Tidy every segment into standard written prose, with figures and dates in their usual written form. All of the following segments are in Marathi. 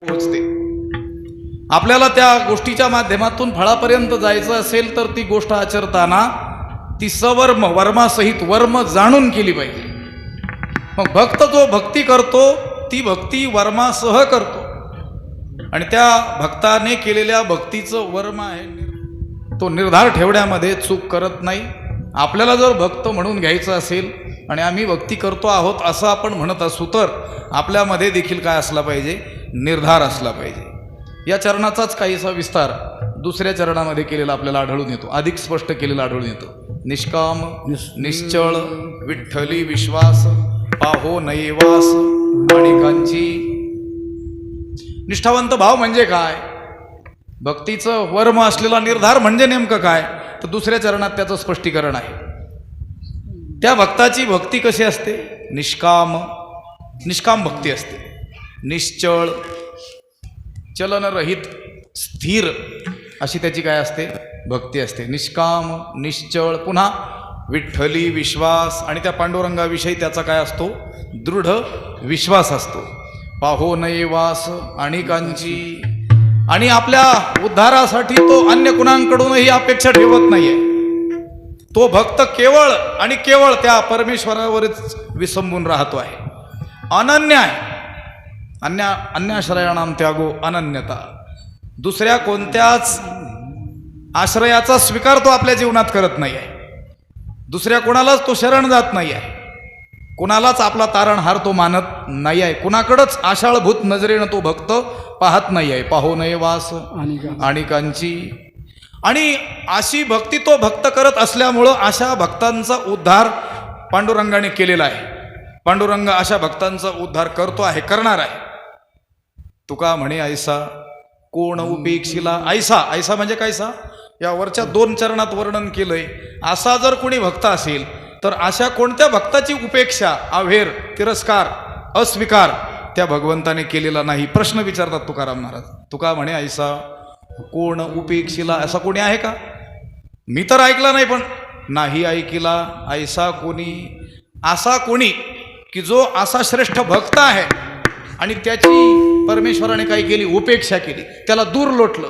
पोहोचते. आपल्याला त्या गोष्टीच्या माध्यमातून फळापर्यंत जायचं असेल तर ती गोष्ट आचरताना ती सवर्म वर्मासहित वर्म जाणून केली पाहिजे. मग भक्त जो भक्ती करतो ती भक्ती वर्मासह करतो आणि त्या भक्ताने केलेल्या भक्तीचं वर्म आहे तो निर्धार ठेवण्यामध्ये चूक करत नाही. आपल्याला जर भक्त म्हणून घ्यायचं असेल आणि आम्ही भक्ती करतो आहोत असं आपण म्हणत असू तर आपल्यामध्ये देखील काय असला पाहिजे, निर्धार असला पाहिजे. या चरणाचाच काहीसा विस्तार दुसऱ्या चरणामध्ये केलेला आपल्याला आढळून येतो, अधिक स्पष्ट केलेला आढळून येतो. निष्काम निश्चळ विठ्ठली विश्वास पाहो नयेवास माणिकांची. निष्ठावंत भाव म्हणजे काय, भक्तीचं वर्म असलेला निर्धार म्हणजे नेमकं काय, तर दुसऱ्या चरणात त्याचं स्पष्टीकरण आहे. त्या भक्ताची भक्ती कशी असते, निष्काम निष्काम भक्ती असते. निश्चळ चलनरहित स्थिर अशी त्याची काय असते, भक्ती असते. निष्काम निश्चळ पुन्हा विठ्ठली विश्वास आणि त्या पांडुरंगाविषयी त्याचा काय असतो, दृढ विश्वास असतो. पाहो नये वास अनेकांची. आणि आपल्या उद्धारासाठी तो अन्य कुणाकडूनही अपेक्षा ठेवत नाहीये. तो भक्त केवळ आणि केवळ त्या परमेश्वरावरच विसंबून राहतो आहे, अनन्य आहे. अन्याश्रयाणाम त्यागो अनन्यता. दुसऱ्या कोणत्याच आश्रयाचा स्वीकार तो आपल्या जीवनात करत नाही आहे. दुसऱ्या कोणालाच तो शरण जात नाही आहे, कोणालाच आपला तारणहार तो मानत नाही आहे, कुणाकडंच आशाळभूत नजरेनं तो भक्त पाहत नाही आहे. पाहो नये वास अनेकांची. आणि अशी भक्ती तो भक्त करत असल्यामुळं अशा भक्तांचा उद्धार पांडुरंगाने केलेला आहे. पांडुरंग अशा भक्तांचा उद्धार करतो आहे, करणार आहे. तुका म्हणे ऐसा कोण उपेक्षिला. ऐसा ऐसा म्हणजे कायसा, या वरच्या 2 चरणात वर्णन केलंय. असा जर कोणी भक्त असेल तर अशा कोणत्या भक्ताची उपेक्षा, अव्हेर, तिरस्कार, अस्वीकार त्या भगवंताने केलेला नाही. प्रश्न विचारतात तुकाराम महाराज. तुका म्हणे ऐसा कोण उपेक्षिला, असा कोणी आहे का? मी तर ऐकला नाही, पण नाही ऐकिला ऐसा कोणी. असा कोणी की जो असा श्रेष्ठ भक्त आहे आणि त्याची परमेश्वराने काय केली, उपेक्षा केली, त्याला दूर लोटलं.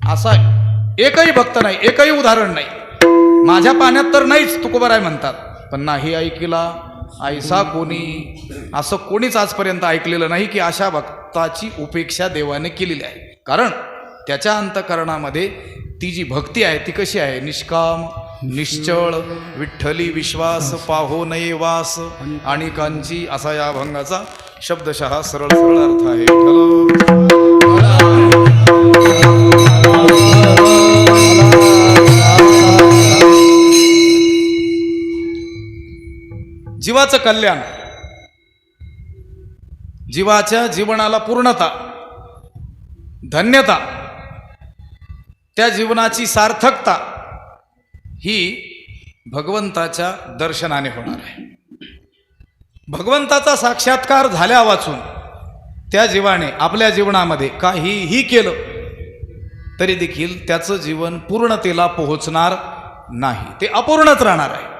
असा एकही भक्त नाही, एकही उदाहरण नाही. माझ्या पाण्यात तर नाहीच तुकोबाराय म्हणतात, पण नाही ऐकिला ऐसा कोणी. असं कोणीच आजपर्यंत ऐकलेलं नाही की अशा भक्ताची उपेक्षा देवाने केलेली आहे. कारण त्याच्या अंतःकरणामध्ये ती जी भक्ती आहे ती कशी आहे, निष्काम निश्चळ विठ्ठली विश्वास पाहो नये वास अनेकांची. असा या अभंगाचा शब्दशः सरळ सरळ अर्थ आहे. जीवाचं कल्याण, जीवाच्या जीवनाला पूर्णता, धन्यता, त्या जीवनाची सार्थकता ही भगवंताच्या दर्शनाने होणार आहे. भगवंताचा साक्षात्कार झाल्या वाचून त्या जीवाने आपल्या जीवनामध्ये काहीही केलं तरी देखील त्याचं जीवन पूर्णतेला पोहोचणार नाही, ते अपूर्णच राहणार आहे.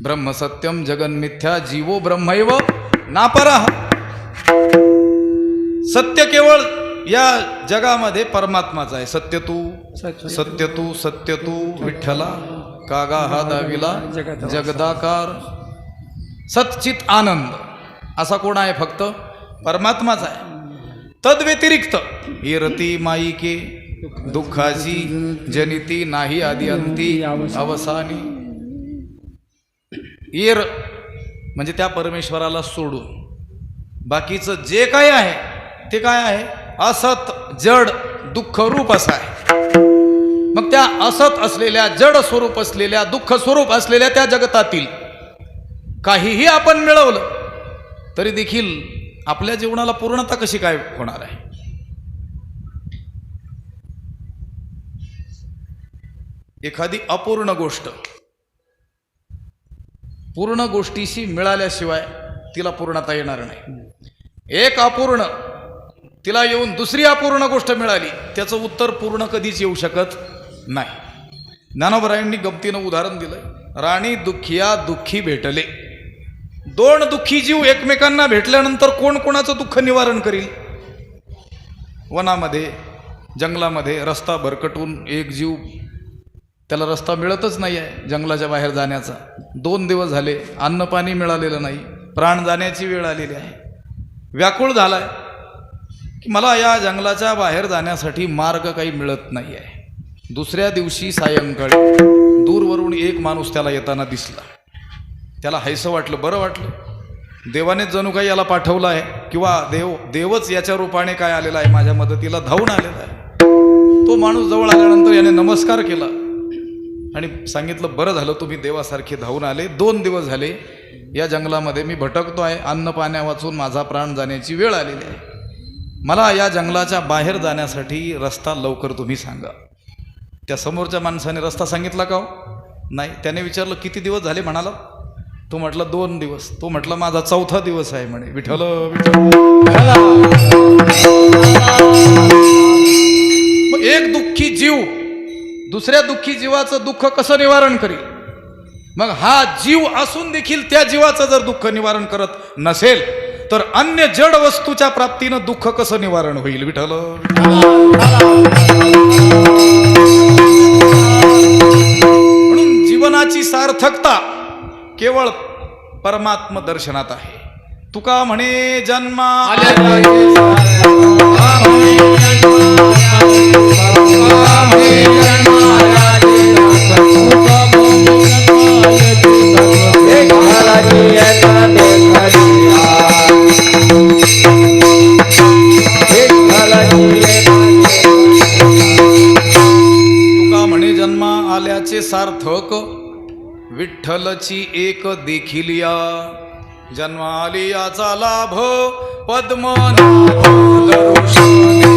ब्रह्म सत्यम जगन्मिथ्या जीवो ब्रह्मैव नापरः. सत्य केवळ या जगामध्ये परमात्माचा आहे. सत्य तू सत्य तू विठ्ठला कागा हा दाविला जगदाकार. सच्चित आनंद असा कोण आहे, फक्त परमात्माचा आहे. तद्व्यतिरिक्त येरती माईके दुःखाची जनिती नाही आदि अंती अवसानी. येर म्हणजे त्या परमेश्वराला सोडून बाकीचं जे काय आहे ते काय आहे, असत जड दुःख रूप असं आहे. मग त्या असत असलेल्या, जड स्वरूप असलेल्या, दुःख स्वरूप असलेल्या त्या जगतातील काहीही आपण मिळवलं तरी देखील आपल्या जीवनाला पूर्णता कशी काय होणार आहे. एखादी अपूर्ण गोष्ट पूर्ण गोष्टीशी मिळाल्याशिवाय तिला पूर्णता येणार नाही. एक अपूर्ण तिला येऊन दुसरी अपूर्ण गोष्ट मिळाली, त्याचं उत्तर पूर्ण कधीच येऊ शकत नाही. ज्ञानोबरायांनी गमतीनं उदाहरण दिलंय. राणी दुःखिया दुःखी भेटले. दोन दुःखी जीव एकमेकांना भेटल्यानंतर कोण कोणाचं दुःख निवारण करील? वनामध्ये जंगलामध्ये रस्ता भरकटून एक जीव, त्याला रस्ता मिळतच नाही आहे जंगलाच्या बाहेर जाण्याचा. 2 दिवस झाले, अन्न पाणी मिळालेलं नाही, प्राण जाण्याची वेळ आलेली आहे. व्याकुळ झालाय की मला या जंगलाच्या बाहेर जाण्यासाठी मार्ग काही मिळत नाही आहे. दुसऱ्या दिवशी सायंकाळी दूरवरून एक माणूस त्याला येताना दिसला. त्याला हायसं वाटलं, बरं वाटलं. देवानेच जणू काही याला पाठवलं आहे किंवा देवच याच्या रूपाने काय आलेला आहे, माझ्या मदतीला धावून आलेला आहे. तो माणूस जवळ आल्यानंतर याने नमस्कार केला आणि सांगितलं, बरं झालं तुम्ही देवासारखे धावून आले. 2 दिवस झाले या जंगलामध्ये मी भटकतो आहे, अन्न पाण्या वाचून माझा प्राण जाण्याची वेळ आलेली आहे. मला या जंगलाच्या बाहेर जाण्यासाठी रस्ता लवकर तुम्ही सांगा. त्या समोरच्या माणसाने रस्ता सांगितला का हो? नाही. त्याने विचारलं, किती दिवस झाले म्हणाला? तो म्हटलं 2 दिवस. तो म्हटलं माझा 4था दिवस आहे म्हणे. विठ्ठल विठ्ठल. मग एक दुःखी जीव दुसऱ्या दुःखी जीवाचं दुःख कसं निवारण करील? मग हा जीव असून देखील त्या जीवाचं जर दुःख निवारण करत नसेल तर अन्य जड वस्तूच्या प्राप्तीनं दुःख कसं निवारण होईल? विठ्ठल. म्हणून जीवनाची सार्थकता केवळ परमात्म दर्शनात आहे. तुका म्हणे जन्मा तुका म्हणे जन्मा आल्याचे सार्थक विठ्ठलची एक देखिलिया. जन्मालियाचा लाभ पद्मनाभ दर्शने.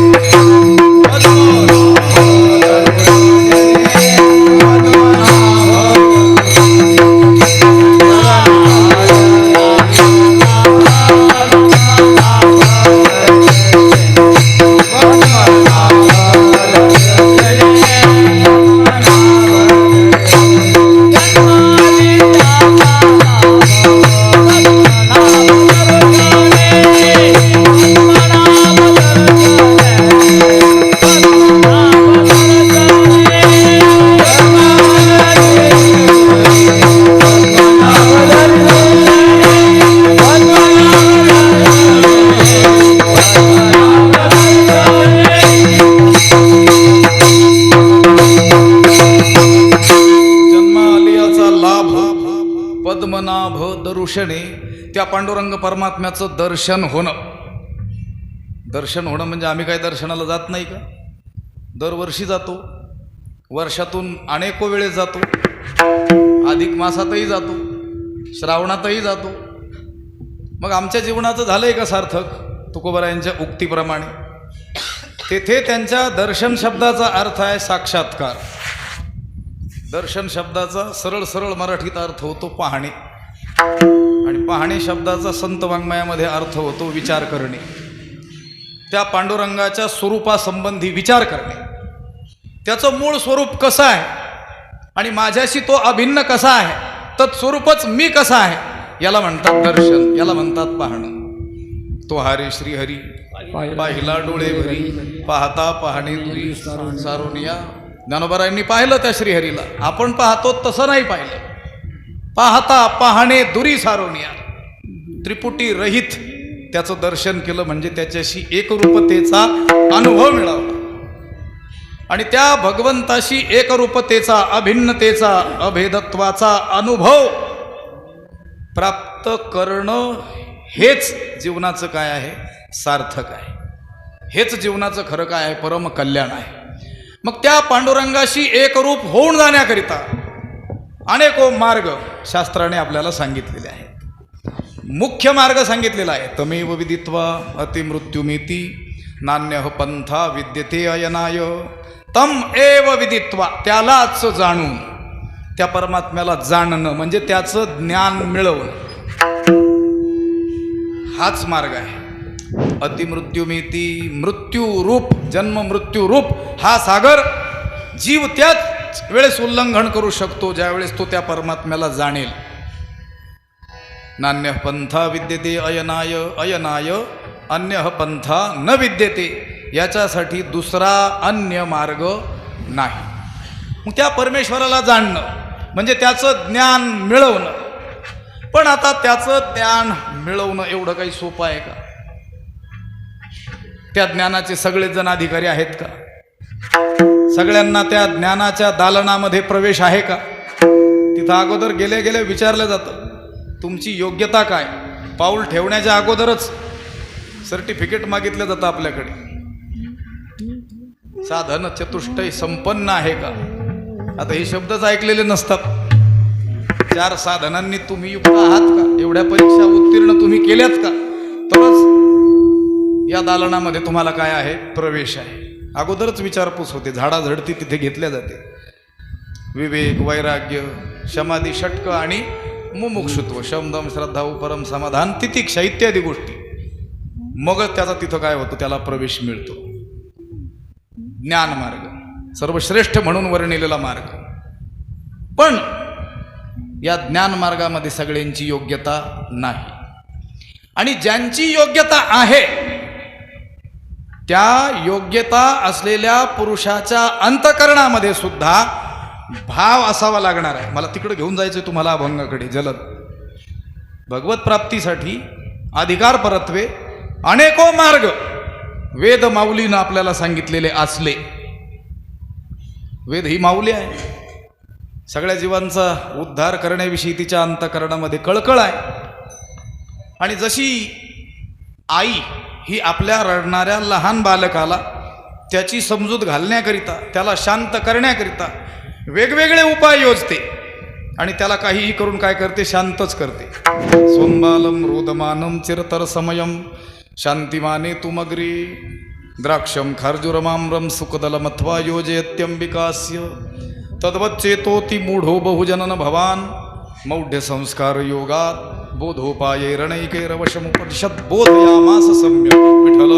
पद्मनाभ दर्शने. त्या पांडुरंग परमात्म्याचं दर्शन होणं. दर्शन होणं म्हणजे आम्ही काय दर्शनाला जात नाही का? दरवर्षी जातो, वर्षातून अनेको वेळेस जातो, अधिक मासातही जातो, श्रावणातही जातो. मग आमच्या जीवनाचं झालंय का सार्थक? तुकोबारायांच्या उक्तीप्रमाणे तेथे त्यांच्या दर्शन शब्दाचा अर्थ आहे साक्षात्कार. दर्शन शब्दाचा सरळ सरळ मराठीत अर्थ होतो पाहणे, आणि पाहणे शब्दाचा संत वाङ्मयामध्ये अर्थ होतो विचार करणे. त्या पांडुरंगाच्या स्वरूपासंबंधी विचार करणे, त्याचं मूळ स्वरूप कसं आहे आणि माझ्याशी तो अभिन्न कसा आहे, तत्स्वरूपच मी कसा आहे, याला म्हणतात दर्शन, याला म्हणतात पाहणं. तो हारे श्रीहरी पाहिला डोळे भरी, पाहता पाहणे दुरी सारोनिया. ज्ञानोबारायांनी पाहिलं त्या श्रीहरीला, आपण पाहतो तसं नाही पाहिलं. पाहता पाहणे दुरी सारोनिया, त्रिपुटी रहित त्याचं दर्शन केलं म्हणजे त्याच्याशी एकरूपतेचा अनुभव मिळाला. आणि त्या भगवंताशी एकरूपतेचा, अभिन्नतेचा, अभेदत्वाचा अनुभव प्राप्त करणं हेच जीवनाचं काय आहे? सार्थक आहे. हेच जीवनाचं खरं काय आहे? परम कल्याण आहे. मग त्या पांडुरंगाशी एकरूप होऊन जाण्याकरिता अनेको मार्ग शास्त्राने आपल्याला सांगितलेले आहेत. मुख्य मार्ग सांगितलेला आहे तमेव विदित्वा अतिमृत्युमिती नान्यः पंथा विद्यते अयनाय. तम एव विदित्वा, त्यालाच जाणून, त्या परमात्म्याला जाणणं म्हणजे त्याचं ज्ञान मिळवणं, हाच मार्ग आहे. अतिमृत्युमिती, मृत्यू रूप, जन्म मृत्यू रूप हा सागर जीव त्याच वेळेस उल्लंघन करू शकतो ज्या वेळेस तो त्या परमात्म्याला जाणेल. नान्य पंथा विद्यते अयनाय अयनाय अन्य पंथा न विद्यते. याच्यासाठी दुसरा अन्य मार्ग नाही. मग त्या परमेश्वराला जाणणं म्हणजे त्याचं ज्ञान मिळवणं. पण आता त्याचं ज्ञान मिळवणं एवढं काही सोपं आहे का? त्या ज्ञानाचे सगळेच जण अधिकारी आहेत का? सगळ्यांना त्या ज्ञानाच्या दालनामध्ये प्रवेश आहे का? तिथं अगोदर गेले गेले विचारलं जातं तुमची योग्यता काय. पाऊल ठेवण्याच्या अगोदरच सर्टिफिकेट मागितलं जातं आपल्याकडे. साधन चतुष्टय संपन्न आहे का? आता हे शब्दच ऐकलेले नसतात. 4 साधनांनी तुम्ही युक्त आहात का? एवढ्या परीक्षा उत्तीर्ण तुम्ही केल्यात का? तरच या दालनामध्ये तुम्हाला काय आहे? प्रवेश आहे. अगोदरच विचारपूस होते. झाडाझडती तिथे घेतल्या जाते. विवेक, वैराग्य, समाधी, षटक आणि मुमुक्षुत्व, शमदम, श्रद्धा, उपरम, समाधान, तितिक्षा इत्यादी गोष्टी. मगच त्याचा तिथं काय होतं? त्याला प्रवेश मिळतो. ज्ञान मार्ग सर्वश्रेष्ठ म्हणून वर्णिलेला मार्ग. पण या ज्ञान मार्गामध्ये सगळ्यांची योग्यता नाही. आणि ज्यांची योग्यता आहे त्या योग्यता असलेल्या पुरुषाच्या अंतःकरणामध्ये सुद्धा भाव असावा लागणार आहे. मला तिकडे घेऊन जायचं तुम्हाला अभंगाकडे. जलद भगवत प्राप्तीसाठी अधिकार परत्वे अनेको मार्ग वेद माऊलीनं आपल्याला सांगितलेले असले. वेद ही माऊली आहे. सगळ्या जीवांचा उद्धार करण्याविषयी तिच्या अंतःकरणामध्ये कळकळ आहे. आणि जशी आई ही आपल्या रडणाऱ्या लहान बालकाला त्याची समजूत घालण्याकरिता, त्याला शांत करण्याकरिता वेगवेगळे उपाय योजते आणि त्याला काहीही करून काय करते? शांतच करते. स्वंबालम रोदमानम चिरतर समयम शांतिमाने तुमग्री द्राक्षम खार्जुरमाम्रम सुखदलमथवा योजयत्यंबिकास्य तद्वच्चेतोति मूढो बहुजनन भवान मौढ्य संस्कार योगात बोधोपाये रणैकैरवशमुपनिषद बोधयामास सम्यक विठ्ठल.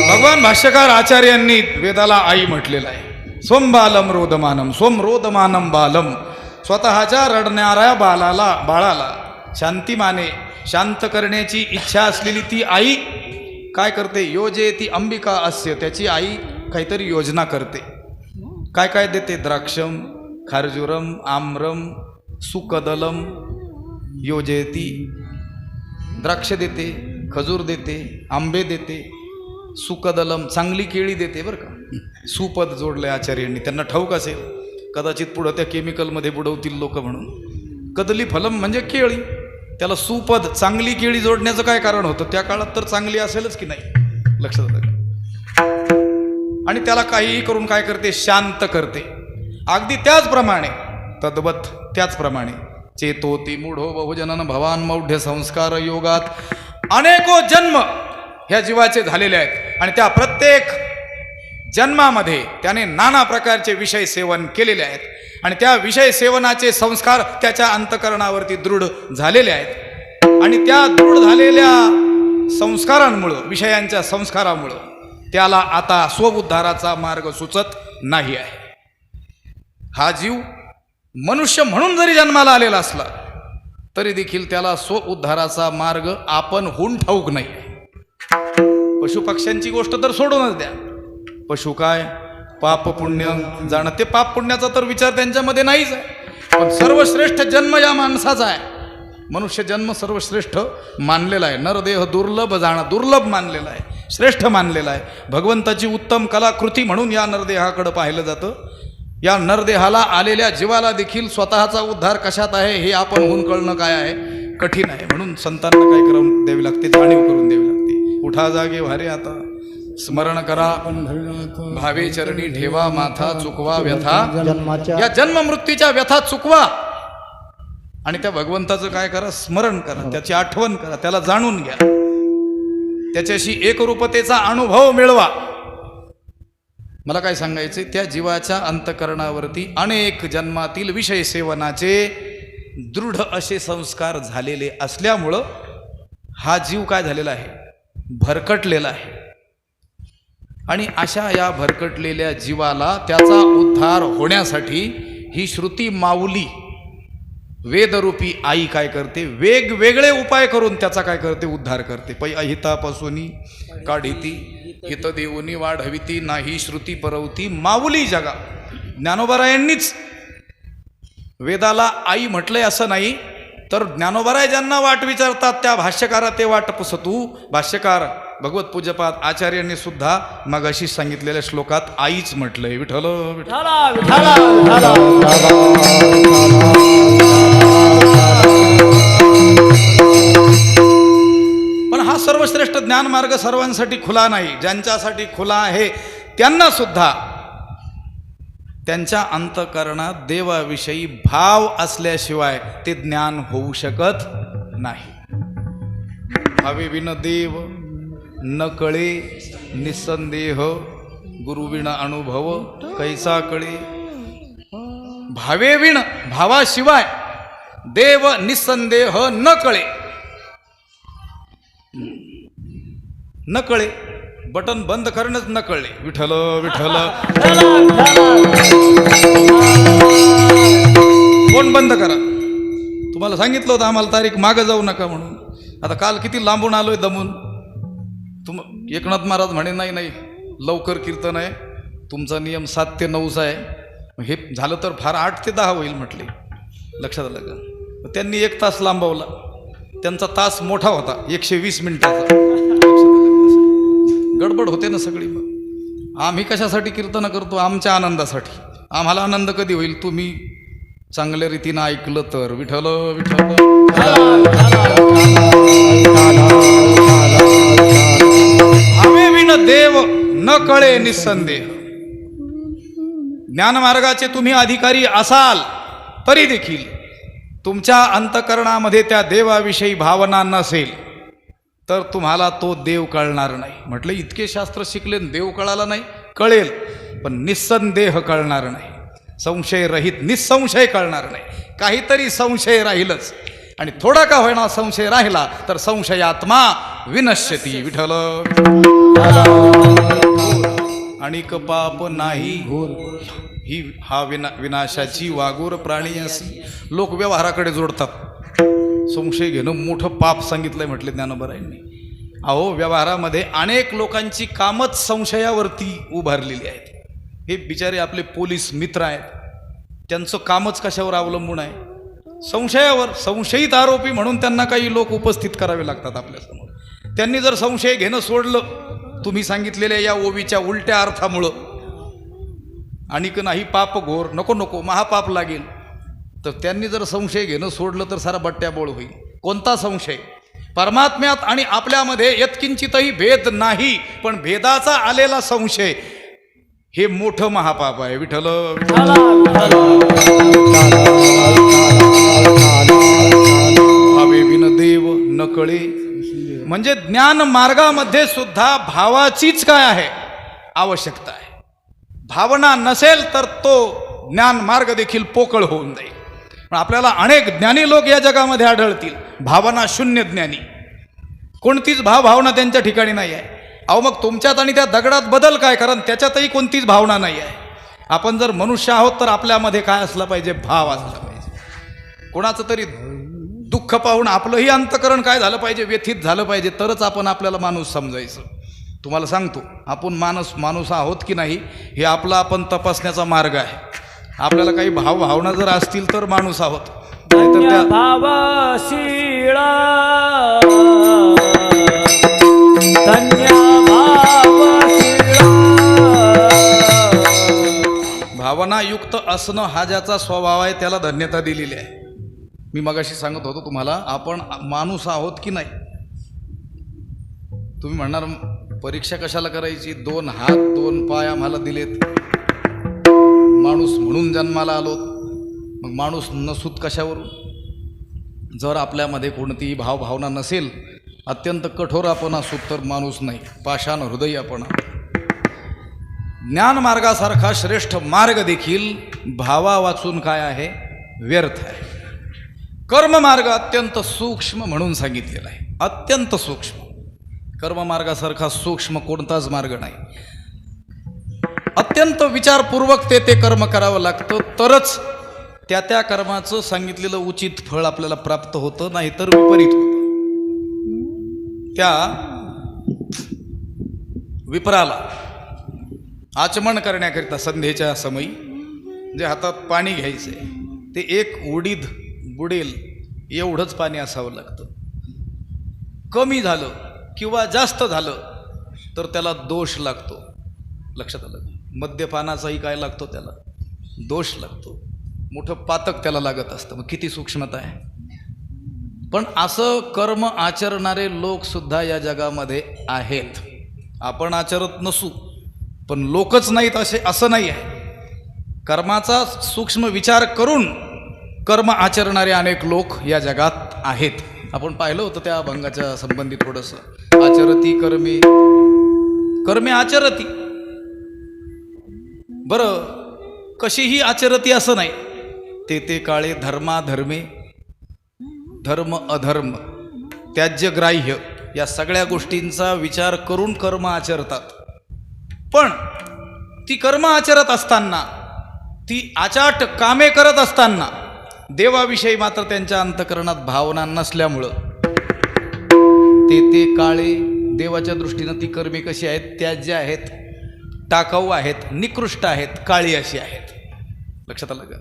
भगवान भाष्यकार आचार्यांनी वेदाला आई म्हटलेलं आहे. स्वंबालम रोदमानम. स्वम रोदमानम बालम. स्वतःच्या रडणाऱ्या बाळाला शांतिमाने शांत करण्याची इच्छा असलेली ती आई काय करते? योजे ती अंबिका अस्य. त्याची आई काहीतरी योजना करते. काय काय देते? द्राक्षम खार्जुरम आम्रम सुकदलम. योजेती द्राक्ष देते, खजूर देते, आंबे देते, सुकदलम चांगली केळी देते. बरं का, सुपद जोडलंय आचार्यांनी. त्यांना ठाऊक असेल कदाचित पुढं त्या केमिकलमध्ये बुडवतील लोक म्हणून. कदली फलम म्हणजे केळी. त्याला सुपद चांगली केळी जोडण्याचं काय कारण होतं? त्या काळात तर चांगली असेलच की नाही, लक्षात आलं. आणि त्याला काहीही करून काय करते? शांत करते. अगदी त्याचप्रमाणे तद्वत त्याचप्रमाणे चेतोती मूढो बहुजनन भवान मौढ्य संस्कार योगात अनेको जन्म ह्या जीवाचे झालेले आहेत. आणि त्या प्रत्येक जन्मामध्ये त्याने नाना प्रकारचे विषय सेवन केलेले आहेत. आणि त्या विषय सेवनाचे संस्कार त्याच्या अंतःकरणावरती दृढ झालेले आहेत. आणि त्या दृढ झालेल्या संस्कारांमुळं, विषयांच्या संस्कारामुळं त्याला आता स्वउद्धाराचा मार्ग सुचत नाही आहे. हा जीव मनुष्य म्हणून जरी जन्माला आलेला असला तरी देखील त्याला स्वउद्धाराचा मार्ग आपण होऊन ठाऊक नाही. पशुपक्ष्यांची गोष्ट तर सोडूनच द्या. पशु काय पाप पुण्य जाणं, ते पाप पुण्याचा तर विचार त्यांच्यामध्ये नाहीच आहे. पण सर्वश्रेष्ठ जन्म या माणसाचा आहे. मनुष्य जन्म सर्वश्रेष्ठ मानलेला आहे. नरदेह दुर्लभ जाणं दुर्लभ मानलेला आहे, श्रेष्ठ मानलेला आहे. भगवंताची उत्तम कलाकृती म्हणून या नरदेहाकडे पाहिलं जातं. या नरदेहाला आलेल्या जीवाला देखील स्वतःचा उद्धार कशात आहे हे आपण होऊन कळणं काय आहे? कठीण आहे. म्हणून संतांना काय करून द्यावी लागते? जाणीव करून द्यावी लागते. उठा जागे व्हारे आता, स्मरण करा भावे चरणी ठेवा माथा, चुकवा व्यथा या जन्म मृत्यूच्या व्यथा चुकवा. आणि त्या भगवंताचं काय करा? स्मरण करा, त्याची आठवण करा, त्याला जाणून घ्या, त्याच्याशी एकरूपतेचा अनुभव मिळवा. मला काय सांगायचं? त्या जीवाच्या अंतःकरणावरती अनेक जन्मातील विषय सेवनाचे दृढ असे संस्कार झालेले असल्यामुळं हा जीव काय झालेला आहे? भरकटलेला आहे. आणि अशा या भरकटलेल्या जीवाला त्याचा उद्धार होण्यासाठी ही श्रुती माऊली वेदरूपी आई काय करते, वेगवेगळे उपाय करून त्याचा काय करते, उद्धार करते. पै अहितापासून काढिती हित देऊनी वाढविती नाही श्रुती परवती माऊली जगा. ज्ञानोबारायांनीच वेदाला आई म्हटलंय असं नाही, तर ज्ञानोबाराय ज्यांना वाट विचारतात त्या भाष्यकारा ते वाट पुसतू. भाष्यकार भगवत पूज्यपाद आचार्यांनी सुद्धा मगाशी सांगितलेल्या श्लोकात आईच म्हटलंय. विठ्ठल पण हा सर्वश्रेष्ठ ज्ञान मार्ग सर्वांसाठी खुला नाही. ज्यांच्यासाठी खुला आहे त्यांना सुद्धा त्यांच्या अंतःकरणात देवाविषयी भाव असल्याशिवाय ते ज्ञान होऊ शकत नाही. भावे विन देव न कळे निसंदेह, गुरुविण अनुभव कैसा कळे. भावे विण भावाशिवाय देव निसंदेह न कळे. न कळे बटन बंद करणंच न कळले. विठ्ठल विठ्ठल फोन बंद करा. तुम्हाला सांगितलं होतं आम्हाला तारीख मागं जाऊ नका म्हणून. आता काल किती लांबून आलोय दमून. एकनाथ महाराज म्हणे नाही नाही लवकर कीर्तन आहे, तुमचा नियम 7 ते 9 आहे, हे झालं तर फार 8 ते 10 होईल म्हटले. लक्षात आलं का? त्यांनी 1 तास लांबवला. त्यांचा तास मोठा होता 120 मिनिटाचा. गडबड होते ना सगळी. मग आम्ही कशासाठी कीर्तन करतो? आमच्या आनंदासाठी. आम्हाला आनंद कधी होईल? तुम्ही चांगल्या रीतीनं ऐकलं तर. विठ्ठल विठ्ठल भावे विण देव न कळे निसंदेह. ज्ञानमार्गाचे तुम्ही अधिकारी असाल तरी देखील तुमच्या अंतःकरणामध्ये त्या देवाविषयी भावना नसेल तर तुम्हाला तो देव कळणार नाही. म्हटलं इतके शास्त्र शिकले देव कळाला नाही? कळेल, पण निस्संदेह कळणार नाही. संशय रहित निसंशय कळणार नाही. काहीतरी संशय राहीलच, आणि थोडा का होईना संशय राहिला तर संशयात्मा विनश्यती. विठ्ठल अनिक पाप नाही ही हा विनाशाची वागोर प्राणी असी. लोक व्यवहाराकडे जोडतात. संशय घेणं मोठं पाप सांगितलंय म्हटले ज्ञानोबारायांनी. अहो व्यवहारामध्ये अनेक लोकांची कामच संशयावरती उभारलेली आहेत. हे बिचारे आपले पोलीस मित्र आहेत, त्यांचं कामच कशावर अवलंबून आहे? संशयावर. संशयित आरोपी म्हणून त्यांना काही लोक उपस्थित करावे लागतात आपल्यासमोर. त्यांनी जर संशय घेणं सोडलं तुम्ही सांगितलेल्या या ओवीच्या उलट्या अर्थामुळं, आणिक नाही पाप घोर नको नको महापाप लागेल, तर त्यांनी जर संशय घेणं सोडलं तर सारा बट्ट्याबोळ होईल. कोणता संशय? परमात्म्यात आणि आपल्यामध्ये यत्किंचितही भेद नाही, पण भेदाचा आलेला संशय हे मोठं महापाप आहे. विठ्ठल भावे बिन देव न कळे. म्हणजे ज्ञान मार्गामध्ये सुद्धा भावाचीच काय आहे? आवश्यकता आहे. भावना नसेल तर तो ज्ञान मार्ग देखील पोकळ होऊन जाईल. पण आपल्याला अनेक ज्ञानी लोक या जगामध्ये आढळतील, भावना शून्य ज्ञानी. कोणतीच भावना त्यांच्या ठिकाणी नाही आहे. अहो मग तुमच्यात आणि त्या दगडात बदल काय? कारण त्याच्यातही कोणतीच भावना नाही आहे. आपण जर मनुष्य आहोत तर आपल्यामध्ये काय असला पाहिजे? भाव असला पाहिजे. कोणाचं तरी दुःख पाहून आपलंही अंतःकरण काय झालं पाहिजे? व्यथित झालं पाहिजे, तरच आपण आपल्याला माणूस समजायचं. तुम्हाला सांगतो, आपण माणूस आहोत की नाही हे आपला आपण तपासण्याचा मार्ग आहे. आपल्याला काही भावना जर असतील तर माणूस आहोत, नाहीतर त्या भावनायुक्त असणं हा ज्याचा स्वभाव आहे त्याला धन्यता दिलेली आहे. मी मगाशी सांगत होतो तुम्हाला, आपण माणूस आहोत की नाही. तुम्ही म्हणणार परीक्षा कशाला करायची? 2 हात 2 पाय आम्हाला दिलेत, माणूस म्हणून जन्माला आलोत, मग माणूस नसूत कशावरून? जर आपल्यामध्ये कोणतीही भावना नसेल, अत्यंत कठोर आपण असू तर माणूस नाही, पाषाण हृदय आपण. ज्ञानमार्गासारखा श्रेष्ठ मार्ग देखील भावा वाचून काय आहे? व्यर्थ आहे. कर्ममार्ग अत्यंत सूक्ष्म म्हणून सांगितलेला आहे, अत्यंत सूक्ष्म. कर्ममार्गासारखा सूक्ष्म कोणताच मार्ग नाही. अत्यंत विचारपूर्वक ते कर्म करावं लागतं, तरच त्या त्या कर्माचं सांगितलेलं उचित फळ आपल्याला प्राप्त होतं, नाहीतर विपरीत होतं. त्या विप्राला आचमन करण्याकरिता संध्येच्या समयी जे हातात पाणी घ्यायचे ते एक उडीद बुडेल एवढंच पाणी असावं लागतं. कमी झालं किंवा जास्त झालं तर त्याला दोष लागतो. लक्षात आलं? मद्यपानाचाही काय लागतो? त्याला दोष लागतो. मोठं पातक त्याला लागत असतं. मग किती सूक्ष्मता आहे. पण असं कर्म आचरणारे लोक सुद्धा या जगामध्ये आहेत. आपण आचरत नसू पण लोकच नाहीत असे असं नाही आहे. कर्माचा सूक्ष्म विचार करून कर्म आचरणारे अनेक लोक या जगात आहेत. आपण पाहिलं होतं त्या अभंगाच्या संबंधी थोडंसं. आचरती कर्मे कर्मे आचरती. बरं कशीही आचरती असं नाही. ते काळे धर्माधर्मे धर्म अधर्म त्याज्यग्राह्य या सगळ्या गोष्टींचा विचार करून कर्म आचरतात. पण ती कर्म आचरत असताना, ती आचाट कामे करत असताना देवाविषयी मात्र त्यांच्या अंतःकरणात भावना नसल्यामुळं ते काळे देवाच्या दृष्टीनं ती कर्मे कशी आहेत? त्याज्य आहेत, टाकाऊ आहेत, निकृष्ट आहेत, काळी अशी आहेत. लक्षात आलं का?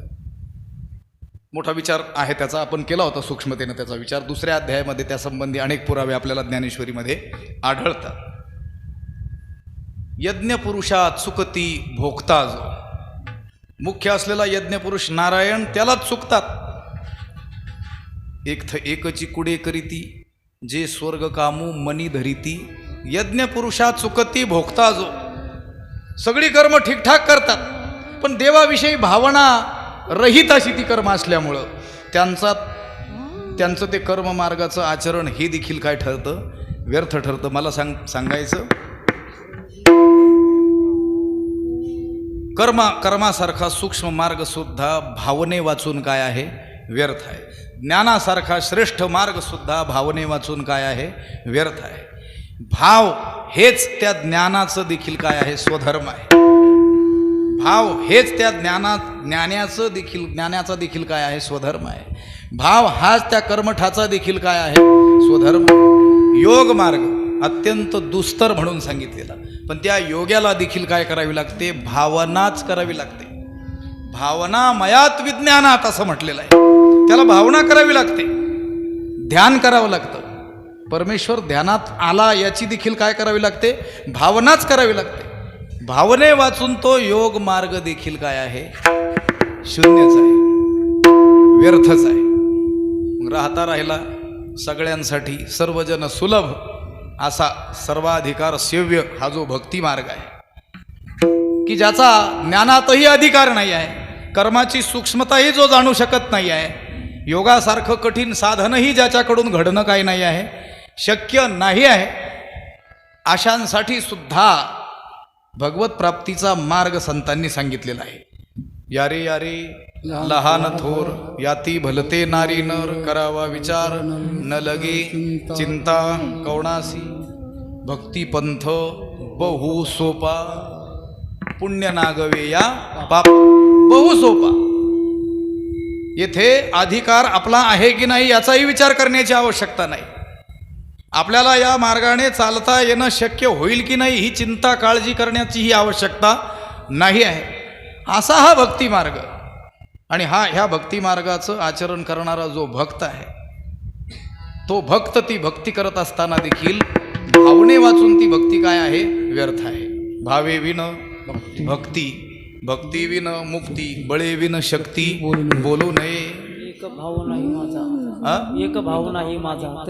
मोठा विचार आहे त्याचा. आपण केला होता सूक्ष्मतेनं त्याचा विचार. दुसऱ्या अध्यायामध्ये त्यासंबंधी अनेक पुरावे आपल्याला ज्ञानेश्वरीमध्ये आढळतात. यज्ञपुरुषात चुकती भोगता जो. मुख्य असलेला यज्ञपुरुष नारायण त्यालाच चुकतात. एकची कुडे करीती जे स्वर्ग कामू मनी धरीती. यज्ञपुरुषात चुकती भोगता जो. सगळी कर्म ठीकठाक करतात पण देवाविषयी भावना रहित अशी ती कर्म असल्यामुळं त्यांचं ते कर्म मार्गाचं आचरण हे देखील काय ठरतं? व्यर्थ ठरतं. मला सांगायचं कर्मासारखा सूक्ष्म मार्ग सुद्धा भावने वाचून काय आहे? व्यर्थ आहे. ज्ञानासारखा श्रेष्ठ मार्ग सुद्धा भावने वाचून काय आहे? व्यर्थ आहे. भाव हेच त्या ज्ञानाचं देखील काय आहे? स्वधर्म आहे. भाव हेच त्या ज्ञानाचा देखील काय आहे? स्वधर्म आहे. भाव हाच त्या कर्मठाचा देखील काय आहे? स्वधर्म. योग मार्ग अत्यंत दुस्तर म्हणून सांगितलेला, पण त्या योग्याला देखील काय करावी लागते? भावनाच करावी लागते. भावनामयात विज्ञानात असं म्हटलेलं आहे. त्याला भावना करावी लागते, ध्यान करावं लागतं. परमेश्वर ध्यानात आला याची देखील काय करावी लागते? भावनाच करावी लागते. भावने वाचून तो योग मार्ग देखील काय आहे? शून्यच आहे, व्यर्थच आहे. मग राहता राहिला सगळ्यांसाठी सर्वजन सुलभ असा सर्वाधिकार सेव्य हा जो भक्ती मार्ग आहे की ज्याचा ज्ञानातही अधिकार नाही आहे, कर्माची सूक्ष्मताही जो जाणू शकत नाही आहे, योगासारखं कठीण साधनही ज्याच्याकडून घडणं काही नाही आहे, शक्य नाही आहे, अशांसाठी सुद्धा भगवत प्राप्तीचा मार्ग संतांनी सांगितलेला आहे. यारे यारे लहान थोर याती भलते नारी नर. करावा विचार न लगे चिंता कवणासी. भक्ती पंथ बहु सोपा. पुण्य नागवे या पाप बहु सोपा. येथे अधिकार आपला आहे की नाही याचाही विचार करण्याची आवश्यकता नाही. आपल्याला या मार्गाने चालता येणं शक्य होईल की नाही ही चिंता काळजी करण्याचीही आवश्यकता नाही आहे. असा हा भक्ती मार्ग. आणि ह्या भक्ती मार्गाचं आचरण करणारा जो भक्त आहे तो भक्त ती भक्ती करत असताना देखील भावने वाचून ती भक्ती काय आहे? व्यर्थ आहे. भावे विन भक्ती, भक्ती विन मुक्ती, बळे विन शक्ती बोलू नये. एक भाव नाही माझा, एक भाव नाही माझा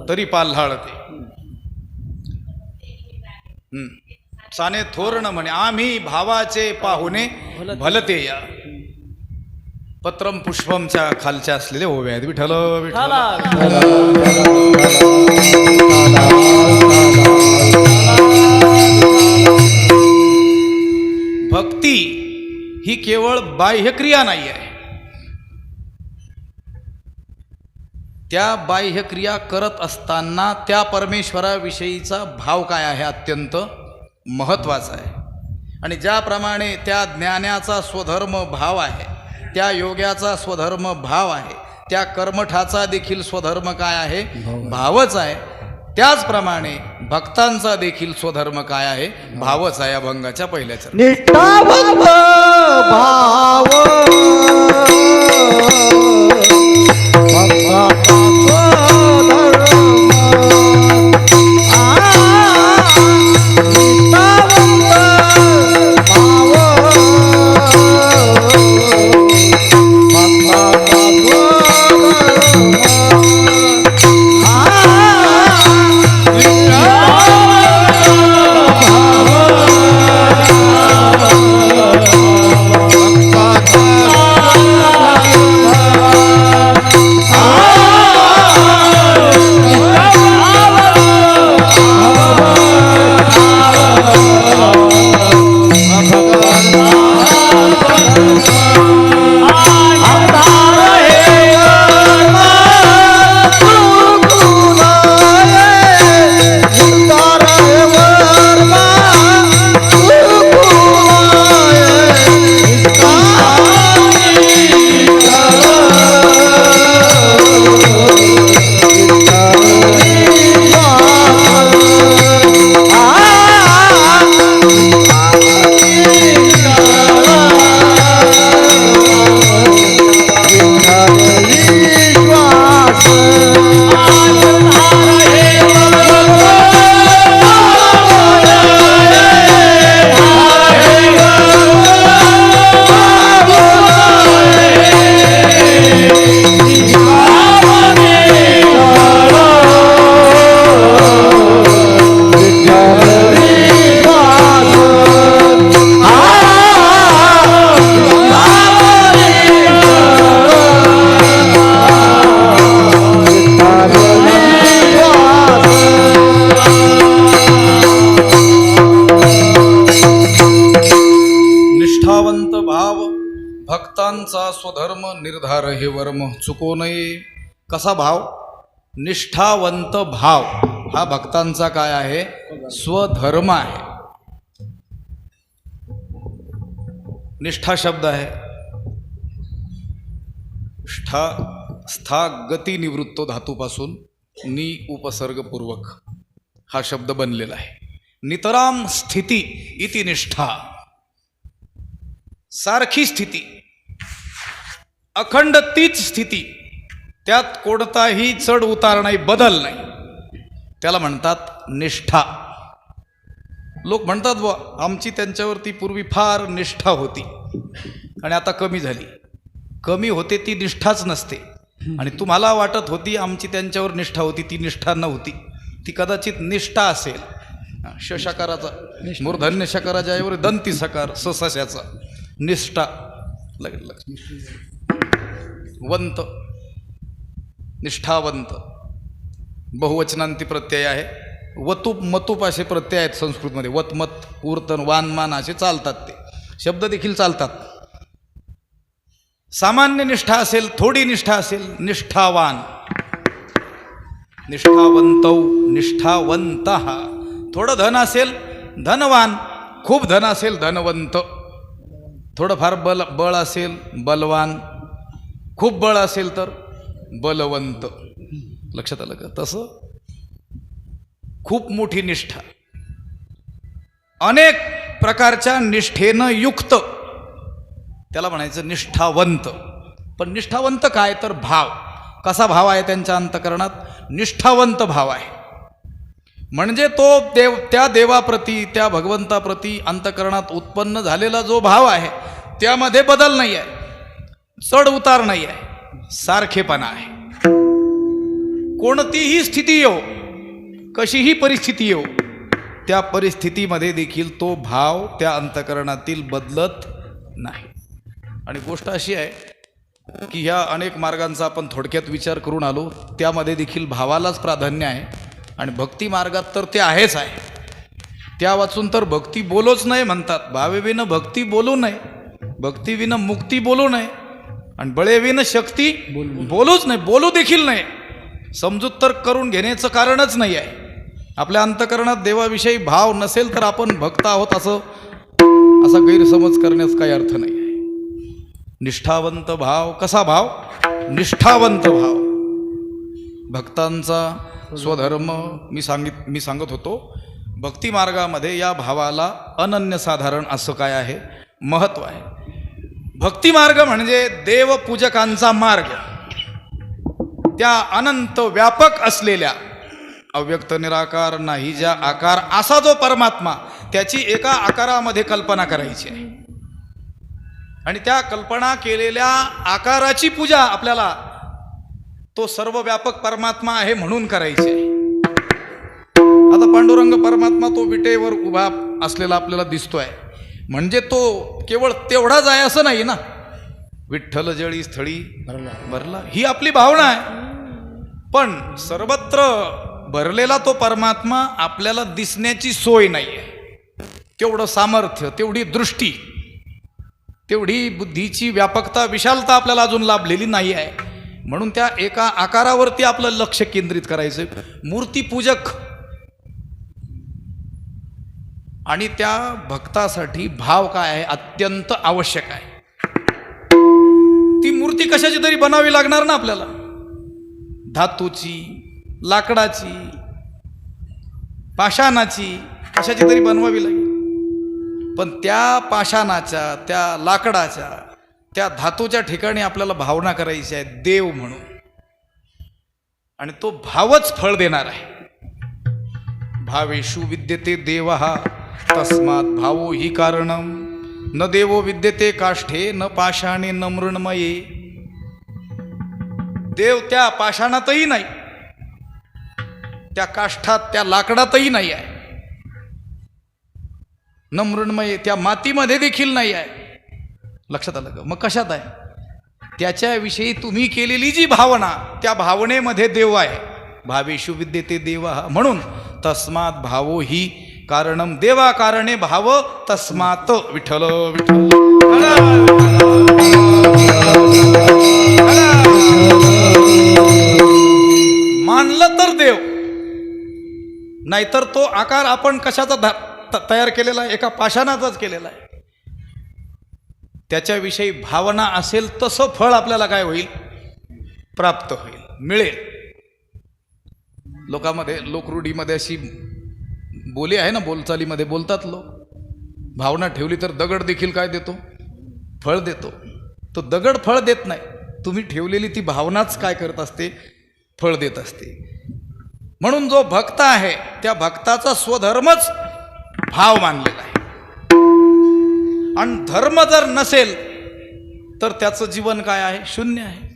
तरी पाल्हाळते. साने थोरण म्हणे आम्ही भावाचे पाहुणे भलते या. पत्रम पुष्पमच्या खालच्या असलेले ओवे आहेत. विठ्ठल विठ्ठल. भक्ती ही केवळ बाह्यक्रिया नाही आहे. त्या बाह्यक्रिया करत असताना त्या परमेश्वराविषयीचा भाव काय आहे? अत्यंत महत्त्वाचा आहे. आणि ज्याप्रमाणे त्या ज्ञानाचा स्वधर्म भाव आहे त्या योग्याचा स्वधर्म भाव आहे, त्या कर्मठाचा देखील स्वधर्म काय आहे? भावच आहे. त्याचप्रमाणे भक्तांचा देखील स्वधर्म काय आहे? भावच आहे. अभंगाच्या पहिल्या चरणी निष्ठावंत भाव भक्ताचा स्वधर्म. निष्ठावंत भक्तांचा स्वधर्म निर्धार हे वर्म चुको नये. कसा भाव? निष्ठावंत भाव हा भक्तांचा काय आहे? स्वधर्म आहे. निष्ठा शब्द आहे. स्था गती निवृत्तो धातूपासून नि उपसर्गपूर्वक हा शब्द बनलेला आहे. नितराम स्थिती इति निष्ठा. सारखी स्थिती, अखंड तीच स्थिती, त्यात कोणताही चढ उतार नाही, बदल नाही, त्याला म्हणतात निष्ठा. लोक म्हणतात बुवा आमची त्यांच्यावरती पूर्वी फार निष्ठा होती आणि आता कमी झाली. कमी होते ती निष्ठाच नसते. आणि तुम्हाला वाटत होती आमची त्यांच्यावर निष्ठा होती, ती निष्ठा नव्हती, ती कदाचित निष्ठा असेल. शकाराचा मूर्धन्य शकाराच्या ऐवजी दंती सकार ससाशाचा निष्ठा वंत, निष्ठावंत बहुवचनांती प्रत्यय आहे. वतूप मतूप असे प्रत्यय आहेत संस्कृतमध्ये. वतमत पूर्तन वानमान असे चालतात, ते शब्द देखील चालतात. सामान्य निष्ठा असेल, थोडी निष्ठा असेल, निष्ठावान, निष्ठावंत, निष्ठावंत. थोडं धन असेल धनवान, खूप धन असेल धनवंत, थोडंफार बळ असेल बलवान, खूप बळ असेल तर बलवंत. लक्षात आलं का? तसं खूप मोठी निष्ठा, अनेक प्रकारच्या निष्ठेनं युक्त, त्याला म्हणायचं निष्ठावंत. पण निष्ठावंत काय तर भाव. कसा भाव आहे त्यांच्या अंतकरणात? निष्ठावंत भाव आहे. म्हणजे तो त्या देवाप्रती, त्या भगवंताप्रती अंतकरणात उत्पन्न झालेला जो भाव आहे त्यामध्ये बदल नाही आहे, चढ उतार नाही आहे, सारखेपणा आहे. कोणतीही स्थिती येऊ, कशीही परिस्थिती येऊ, त्या परिस्थितीमध्ये देखील तो भाव त्या अंतकरणातील बदलत नाही. आणि गोष्ट अशी आहे की ह्या अनेक मार्गांचा आपण थोडक्यात विचार करून आलो, त्यामध्ये देखील भावालाच प्राधान्य आहे. आणि भक्ती मार्गात तर ते आहेच आहे. त्या वाचून तर भक्ती बोलोच नाही म्हणतात. भावेविन भक्ती बोलू नये, भक्तीविन मुक्ती बोलू नये, आणि बळेविन शक्ती बोलूच नाही, बोलू देखील नाही. समजूत तर करून घेण्याचं कारणच नाही आहे. आपल्या अंतकरणात देवाविषयी भाव नसेल तर आपण भक्त आहोत असा गैरसमज करण्यास काही अर्थ नाही आहे. निष्ठावंत भाव. कसा भाव? निष्ठावंत भाव. भक्तांचा स्वधर्म मी सांगत होतो. भक्ती मार्गामध्ये या भावाला अनन्यसाधारण असं काय आहे? महत्त्व आहे. भक्ती मार्ग म्हणजे देवपूजकांचा मार्ग. त्या अनंत व्यापक असलेल्या अव्यक्त निराकार नाही ज्या आकार असा जो परमात्मा, त्याची एका आकारामध्ये कल्पना करायची आहे आणि त्या कल्पना केलेल्या आकाराची पूजा आपल्याला तो सर्व व्यापक परमात्मा आहे म्हणून करायची आहे. आता पांडुरंग परमात्मा तो विटेवर उभा असलेला आपल्याला दिसतोय म्हणजे तो केवळ तेवढाच आहे असं नाही ना. विठ्ठल जळी स्थळी भरला ही आपली भावना आहे. पण सर्वत्र भरलेला तो परमात्मा आपल्याला दिसण्याची सोय नाही आहे. तेवढं सामर्थ्य, तेवढी दृष्टी, तेवढी बुद्धीची व्यापकता, विशालता आपल्याला अजून लाभलेली नाही आहे. म्हणून त्या एका आकारावरती आपलं लक्ष केंद्रित करायचं. मूर्तीपूजक आणि त्या भक्तासाठी भाव काय आहे? अत्यंत आवश्यक आहे. ती मूर्ती कशाची तरी बनावी लागणार ना आपल्याला. धातूची, लाकडाची, पाषाणाची, कशाची तरी बनवावी लागेल. पण त्या पाषाणाच्या, त्या लाकडाच्या, त्या धातूच्या ठिकाणी आपल्याला भावना करायची आहे देव म्हणून. आणि तो भावच फळ देणार आहे. भावेषु विद्यते देवः तस्मात् भावो हि कारणम न देवो विद्यते काष्ठे न पाषाणे न मृण्मये. देव त्या पाषाणातही नाही, त्या काष्ठात, त्या लाकडातही नाही आहे, न मृण्मये त्या मातीमध्ये देखील नाही आहे. लक्षात आलं का? मग कशात आहे? त्याच्याविषयी तुम्ही केलेली जी भावना, त्या भावनेमध्ये देव आहे. भावेषु विद्यते देवः म्हणून तस्मात् भावो हि कारणम. देवा कारणे भाव तस्मात्. विठ्ठल विठ्ठल मानलं तर देव, नाहीतर तो आकार आपण कशाचा तयार केलेला आहे? एका पाषाणाचाच केलेला आहे. त्याच्याविषयी भावना असेल तसं फळ आपल्याला काय होईल? प्राप्त होईल, मिळेल. लोकांमध्ये, लोकरूढीमध्ये अशी बोली आहे ना, बोलचालीमध्ये बोलतात लोक, भावना ठेवली तर दगड देखील काय देतो? फळ देतो. तो दगड फळ देत नाही, तुम्ही ठेवलेली ती भावनाच काय करत असते? फळ देत असते. म्हणून जो भक्त आहे त्या भक्ताचा स्वधर्मच भाव मानलेला आहे. आणि धर्म जर नसेल तर त्याचं जीवन काय आहे? शून्य आहे.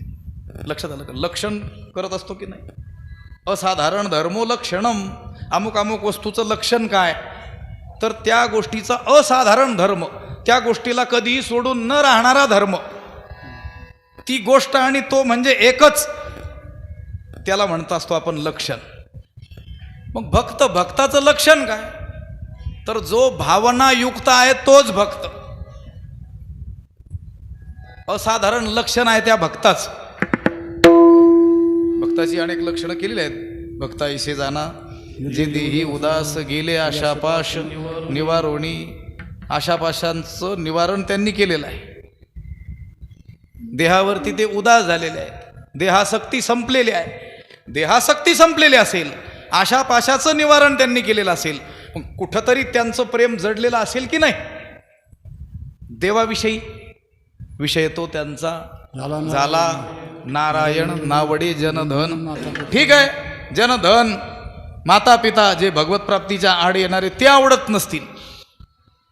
लक्षात आलं का? लक्षण करत असतो की नाही? असाधारण धर्मो लक्षणम. अमुक अमुक वस्तूचं लक्षण काय? तर त्या गोष्टीचा असाधारण धर्म, त्या गोष्टीला कधीही सोडून न राहणारा धर्म, ती गोष्ट आणि तो म्हणजे एकच, त्याला म्हणत असतो आपण लक्षण. मग भक्त, भक्ताचं लक्षण काय? तर जो भावनायुक्त आहे तोच भक्त. असाधारण लक्षण आहे त्या भक्ताच. भक्ताची अनेक लक्षणं केलेली आहेत. भक्ताईसे जाना जे देही उदास गेले आशापाश निवारोणी. आशापाशांचं निवारण त्यांनी केलेलं आहे. देहावरती ते उदास झालेले आहेत, देहासक्ती संपलेली आहे. देहासक्ती संपलेली असेल, आशापाशाचं निवारण त्यांनी केलेलं असेल, कुठंतरी त्यांचं प्रेम जडलेलं असेल की नाही देवाविषयी? विषय तो त्यांचा झाला नारायण नावडे जनधन. ठीक आहे, जनधन, माता पिता जे भगवत प्राप्तीच्या आड येणारे ते आवडत नसतील,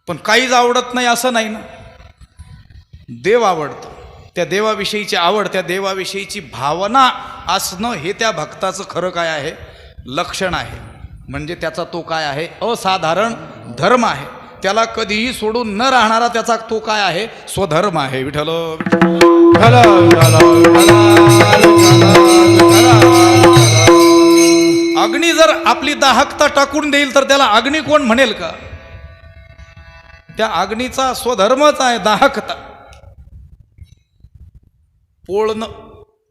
पण काहीच आवडत नाही असं नाही ना. देव आवडतो. त्या देवाविषयीची आवड, त्या देवाविषयीची भावना असणं हे त्या भक्ताचं खरं काय आहे? लक्षण आहे. म्हणजे त्याचा तो काय आहे? असाधारण धर्म आहे. त्याला कधीही सोडून न राहणारा त्याचा तो काय आहे? स्वधर्म आहे. विठ्ठल अग्नी जर आपली दाहकता टाकून देईल तर त्याला अग्नी कोण म्हणेल का? त्या अग्नीचा स्वधर्मच आहे दाहकता. पोळणं,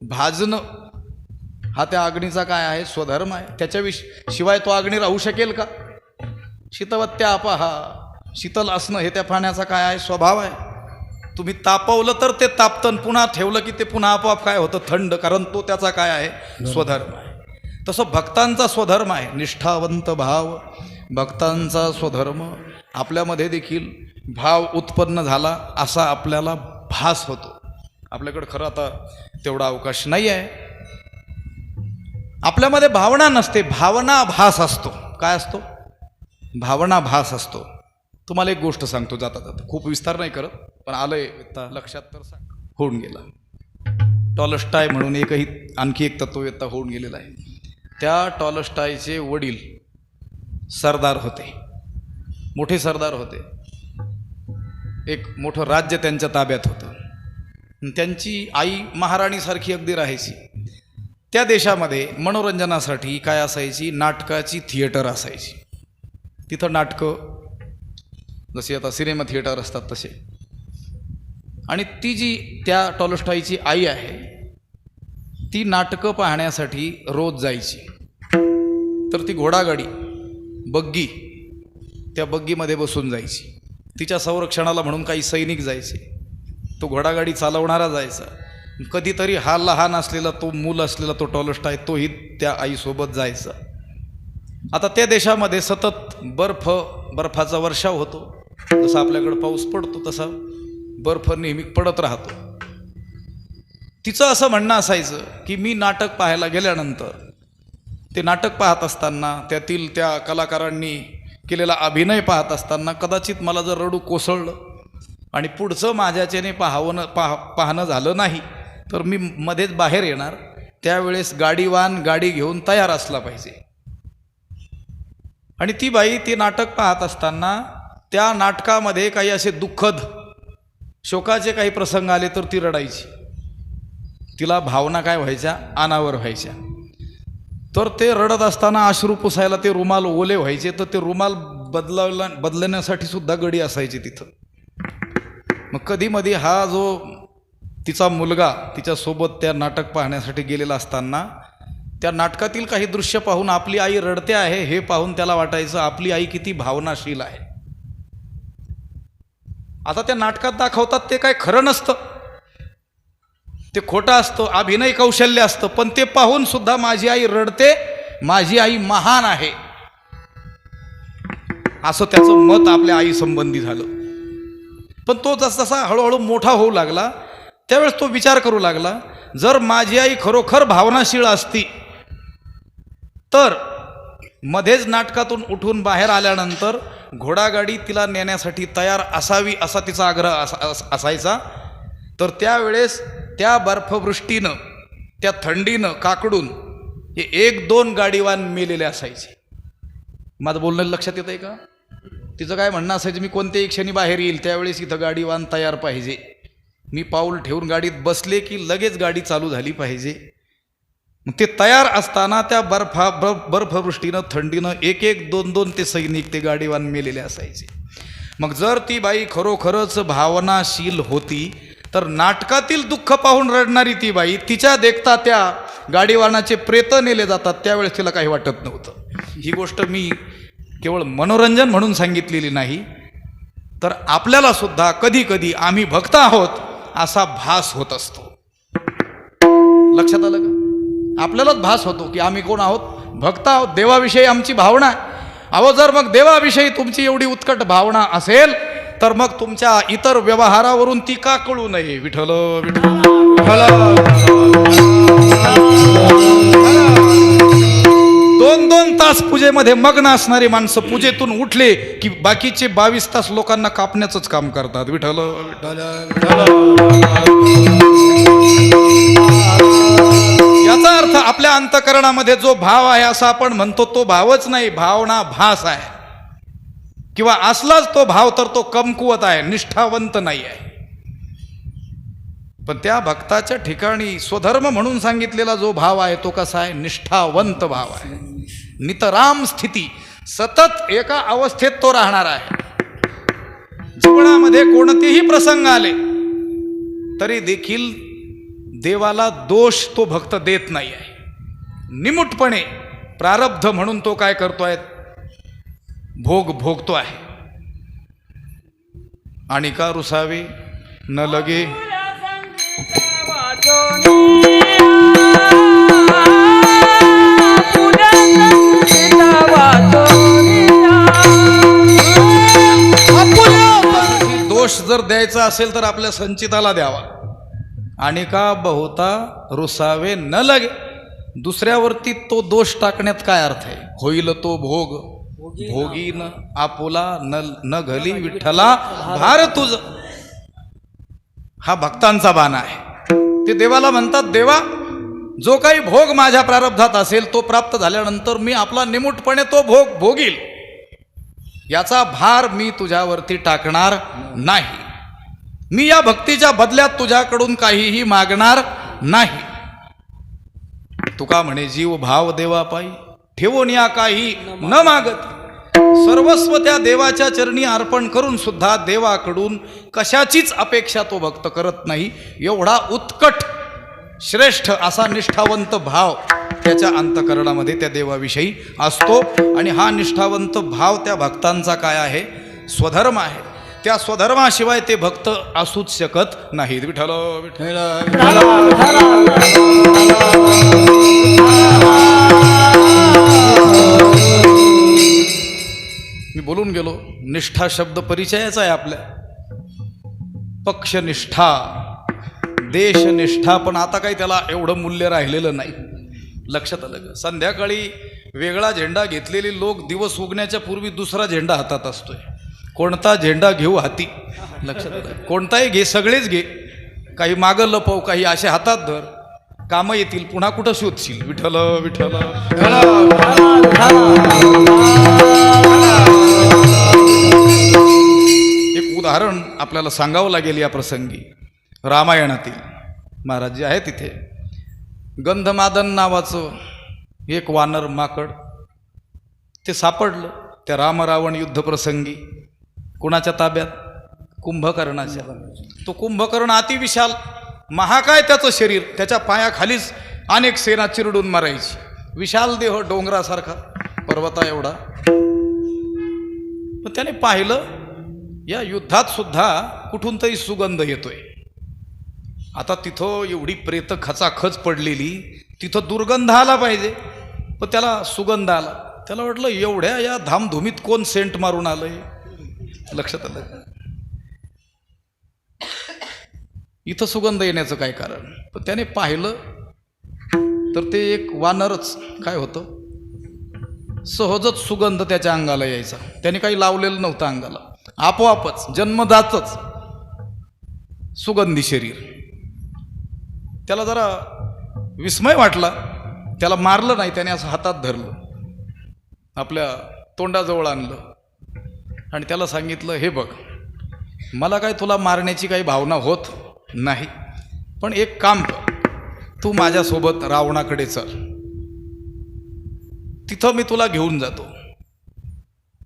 भाजणं हा त्या अग्नीचा काय आहे? स्वधर्म आहे. त्याच्याशिवाय तो अग्नी राहू शकेल का? शीतवत्या अपहा, शीतल असणं हे त्या पाण्याचा काय आहे? स्वभाव आहे. तुम्ही तापवलं तर ते तापतं, पुन्हा ठेवलं की ते पुन्हा आपोआप काय होतं, थंड, कारण तो त्याचा काय आहे, स्वधर्म आहे. तसं भक्तांचा स्वधर्म आहे, निष्ठावंत भाव भक्तांचा स्वधर्म. आपल्यामध्ये देखील भाव उत्पन्न झाला असा आपल्याला भास होतो. आपल्याकडं खरं आता तेवढा अवकाश नाही आहे. आपल्यामध्ये भावना नसते, भावना भास असतो. काय असतो? भावना भास असतो. तुम्हाला एक गोष्ट सांगतो जाता जाता, खूप विस्तार नाही करत, पण आलंय लक्षात तर सांग. होऊन गेला टॉलस्टाय म्हणून आणखी एक तत्ववेत्ता होऊन गेलेला आहे. त्या टॉलस्टायचे वडील सरदार होते, मोठे सरदार होते. एक मोठं राज्य त्यांच्या ताब्यात होतं. त्यांची आई महाराणीसारखी अगदी राहायची. त्या देशामध्ये मनोरंजनासाठी काय असायची, नाटकाची थिएटर असायची. तिथं नाटकं जशी आता सिनेमा थिएटर असतात तसे. आणि ती जी त्या टॉलस्टॉयची आई आहे, ती नाटकं पाहण्यासाठी रोज जायची. तर ती घोडागाडी, बग्गी, त्या बग्गीमध्ये बसून जायची. तिच्या संरक्षणाला म्हणून काही सैनिक जायचे. तो घोडागाडी चालवणारा जायचा. कधीतरी हा लहान असलेला, तो मूल असलेला तो टॉलस्टॉय, तोही त्या आईसोबत जायचा. आता त्या देशामध्ये सतत बर्फाचा वर्षाव होतो. जसा आपल्याकडं पाऊस पडतो तसा बर्फ नेहमी पडत राहतो. तिचं असं म्हणणं असायचं की मी नाटक पाहायला गेल्यानंतर, ते नाटक पाहत असताना, त्यातील त्या कलाकारांनी केलेला अभिनय पाहत असताना कदाचित मला जर रडू कोसळलं आणि पुढचं माझ्याच्याने पाहणं झालं नाही, तर मी मध्येच बाहेर येणार. त्यावेळेस गाडी घेऊन तयार असला पाहिजे. आणि ती बाई ती नाटक पाहत असताना त्या नाटकामध्ये काही असे दुःखद शोकाचे काही प्रसंग आले तर ती रडायची. तिला भावना काय व्हायच्या, अनावर व्हायच्या. तर ते रडत असताना अश्रू पुसायला ते रुमाल ओले व्हायचे. तर ते रुमाल बदलण्यासाठी सुद्धा गडी असायची तिथं. मग कधीमधी हा जो तिचा मुलगा तिच्यासोबत त्या नाटक पाहण्यासाठी गेलेला असताना त्या नाटकातील काही दृश्य पाहून आपली आई रडते आहे हे पाहून त्याला वाटायचं आपली आई किती भावनाशील आहे. आता त्या नाटकात दाखवतात ते काय खरं नसतं, ते खोटं असतं, अभिनय कौशल्य असतं. पण ते पाहून सुद्धा माझी आई रडते, माझी आई महान आहे, असं त्याचं मत आपल्या आई संबंधी झालं. पण तो जसा हळूहळू मोठा होऊ लागला त्यावेळेस तो विचार करू लागला, जर माझी आई खरोखर भावनाशील असती तर मध्येच नाटकातून उठून बाहेर आल्यानंतर घोडागाडी तिला नेण्यासाठी तयार असावी असा तिचा आग्रह असायचा. तर त्यावेळेस त्या बर्फवृष्टीनं, त्या थंडीनं काकडून हे 1-2 गाडीवान मेलेले असायचे. माझं बोलणं लक्षात येतं आहे का? तिचं काय म्हणणं असायचं, मी कोणत्याही क्षणी बाहेर येईल त्यावेळेस इथं गाडीवान तयार पाहिजे. मी पाऊल ठेवून गाडीत बसले की लगेच गाडी चालू झाली पाहिजे. ते तयार असताना त्या बर्फवृष्टीनं, थंडीनं 1-2 ते सैनिक, ते गाडीवान मेलेले असायचे. मग जर ती बाई खरोखरच भावनाशील होती तर नाटकातील दुःख पाहून रडणारी ती बाई, तिच्या देखता त्या गाडीवानाचे प्रेत नेले जातात त्यावेळेस तिला काही वाटत नव्हतं. ही गोष्ट मी केवळ मनोरंजन म्हणून सांगितलेली नाही, तर आपल्याला सुद्धा कधी कधी आम्ही भक्त आहोत असा भास होत असतो. लक्षात आलं का? आपल्यालाच भास होतो की आम्ही कोण आहोत, भक्त आहोत, देवाविषयी आमची भावना. अहो, जर मग देवाविषयी तुमची एवढी उत्कट भावना असेल तर मग तुमच्या इतर व्यवहारावरून ती का कळू नये? विठ्ठल विठ्ठल. 2-2 तास पूजेमध्ये मग्न असणारी माणसं पूजेतून उठले की बाकीचे 22 तास लोकांना कापण्याचंच काम करतात. विठ्ठल विठ्ठल. याचा अर्थ आपल्या अंतःकरणामध्ये जो भाव आहे असं आपण म्हणतो तो भावच नाही, भावना भास आहे. किंवा असलाच तो भाव तर तो कमकुवत आहे, निष्ठावंत नाही आहे. पण त्या भक्ताच्या ठिकाणी स्वधर्म म्हणून सांगितलेला जो भाव आहे तो कसा आहे? निष्ठावंत भाव आहे. नितराम स्थिती, सतत एका अवस्थेत तो राहणार आहे. जीवनामध्ये कोणतेही प्रसंग आले तरी देखील देवाला दोष तो भक्त देत नाही आहे. निमूटपणे प्रारब्ध म्हणून तो काय करतोय? भोगतो आहे. आणि का रुसावे न लगे दोष जर द्यायचा असेल तर आपल्या संचिताला द्यावा आणि का बहुता रुसावे न लगे. दुसऱ्यावरती तो दोष टाकण्यात काय अर्थ आहे. होईल तो भोग भोगीन आपुला न घली विठ्ठला भार तुझ. हा भक्तांचा बाणा आहे. ते देवाला म्हणतात, देवा जो काही भोग माझ्या प्रारब्धात असेल तो प्राप्त झाल्यानंतर मी आपला निमूटपणे तो भोग भोगील. याचा भार मी तुझ्यावरती टाकणार नाही. मी या भक्तीच्या बदल्यात तुझ्याकडून काहीही मागणार नाही. तुका म्हणे जीव भाव देवा पायी ठेवून या काही न मागत. सर्वस्व त्या देवाच्या चरणी अर्पण करून सुद्धा देवाकडून कशाचीच अपेक्षा तो भक्त करत नाही. एवढा उत्कट श्रेष्ठ असा निष्ठावंत भाव त्याच्या अंतःकरणामध्ये त्या देवाविषयी असतो. आणि हा निष्ठावंत भाव त्या भक्तांचा काय आहे, स्वधर्म आहे. त्या स्वधर्माशिवाय ते भक्त असूच शकत नाहीत. विठ्ठल विठ्ठल मी बोलून गेलो. निष्ठा शब्द परिचयाचा आहे आपल्या. पक्षनिष्ठा, देशनिष्ठा, पण आता काही त्याला एवढं मूल्य राहिलेलं नाही. लक्षात आलं का. संध्याकाळी वेगळा झेंडा घेतलेले लोक दिवस उगण्याच्या पूर्वी दुसरा झेंडा हातात असतोय. कोणता झेंडा घेऊ हाती, लक्षात आलं. कोणताही घे, सगळेच घे. काही मागं लपव, काही असे हातात धर. कामं येतील, पुन्हा कुठं शोधशील. विठ्ठल विठ्ठल. एक उदाहरण आपल्याला सांगावं लागेल या प्रसंगी. रामायणातील महाराज जे आहे तिथे गंधमादन नावाचं एक वानर माकड ते सापडलं त्या रामरावण युद्ध प्रसंगी. कुणाच्या ताब्यात, कुंभकर्णाच्या. तो कुंभकर्ण अतिविशाल महाकाय त्याचं शरीर, त्याच्या पायाखालीच अनेक सेना चिरडून मारायची. विशाल देह, डोंगरासारखा, पर्वता एवढा. पण त्याने पाहिलं या युद्धात सुद्धा कुठून तरी सुगंध येतोय. आता तिथं एवढी प्रेत खचाखच पडलेली, तिथं दुर्गंध आला पाहिजे, पण त्याला सुगंध आला. त्याला वाटलं एवढ्या या धामधुमीत कोण सेंट मारून आलंय. लक्षात आलं. इथं सुगंध येण्याचं काय कारण. पण त्याने पाहिलं तर ते एक वानरच काय होतं, सहजच सुगंध त्याच्या अंगाला यायचा. त्याने काही लावलेलं नव्हतं अंगाला, आपोआपच जन्मदातच सुगंधी शरीर. त्याला जरा विस्मय वाटला. त्याला मारलं नाही, त्याने असं हातात धरलं, आपल्या तोंडाजवळ आणलं आणि त्याला सांगितलं, हे बघ, मला काय तुला मारण्याची काही भावना होत नाही, पण एक काम कर, तू माझ्यासोबत रावणाकडे चल, तिथं मी तुला घेऊन जातो.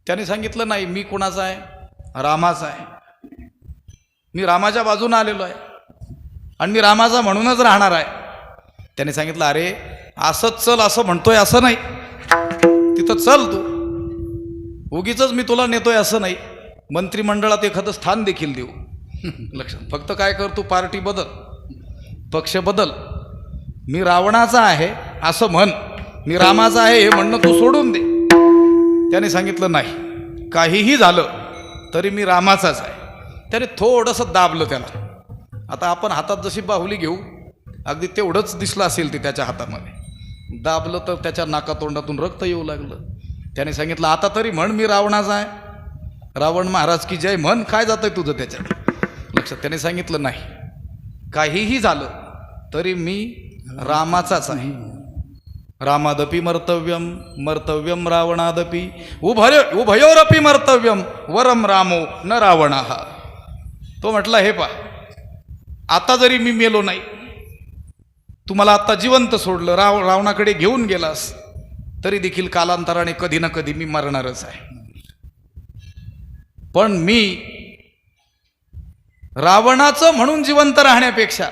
त्याने सांगितलं, नाही, मी कुणाचा आहे, रामाचा आहे. मी रामाच्या बाजूने आलेलो आहे आणि मी रामाचा म्हणूनच राहणार आहे. त्याने सांगितलं, अरे असंच चल असं म्हणतोय असं नाही, तिथं चल तू, उगीच मी तुला नेतोय असं नाही, मंत्रिमंडळात एखादं स्थान देखील देऊ. लक्षात. फक्त काय कर, तू पार्टी बदल, पक्ष बदल. मी रावणाचा आहे असं म्हण, मी रामाचा आहे हे म्हणणं तू सोडून दे. त्याने सांगितलं, नाही, काहीही झालं तरी मी रामाचाच आहे. त्याने थोडंसं दाबलं त्याला. आता आपण हातात जशी बाहुली घेऊ, अगदी तेवढंच दिसलं असेल ते त्याच्या हातामध्ये. दाबलं तर त्याच्या नाकातोंडातून रक्त येऊ लागलं. त्याने सांगितलं, आता तरी म्हण मी रावणाचा आहे, रावण महाराज की जय म्हण, काय जातंय तुझं त्याच्यात. लक्षात. त्याने सांगितलं, नाही, काहीही झालं तरी मी रामाचाच आहे. रामादपि मर्तव्यम मर्तव्यम रावणादपि उभयोरपि मर्तव्यम वरम रामो न रावणः. तो म्हटला, हे पा, आता जरी मी मेलो नाही, तुम्हाला आता जिवंत सोडलं, रावणाकडे घेऊन गेलास, तरी देखील कालांतराने कधी ना कधी मी मरणारच आहे. पण मी रावणाचं म्हणून जिवंत राहण्यापेक्षा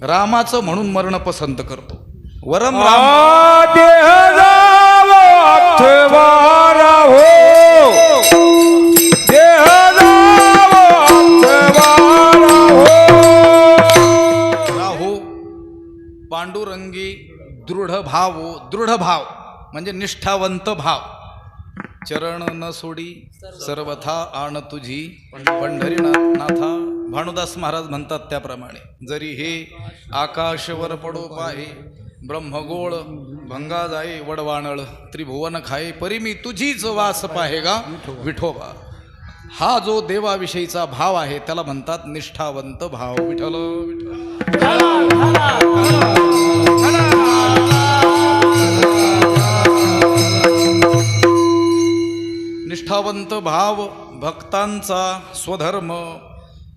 रामाचं म्हणून मरण पसंत करतो. वरम राम देह जावो अथवा हो, देह जावो अथवा हो, दृढ भाव म्हणजे निष्ठावंत भाव. चरण न सोडी सर्वथा आण तुझी पंढरीनाथा. भानुदास महाराज म्हणतात त्याप्रमाणे, जरी हे आकाशवर पडो पाहे, ब्रह्मगोळ भंगा जाये वडवाणळ, त्रिभुवन खाये परी मी तुझीच वास पाहे गा विठोबा. हा जो देवाविषयीचा भाव आहे त्याला म्हणतात निष्ठावंत भाव. विठ्ठल निष्ठावंत भाव भक्तांचा स्वधर्म.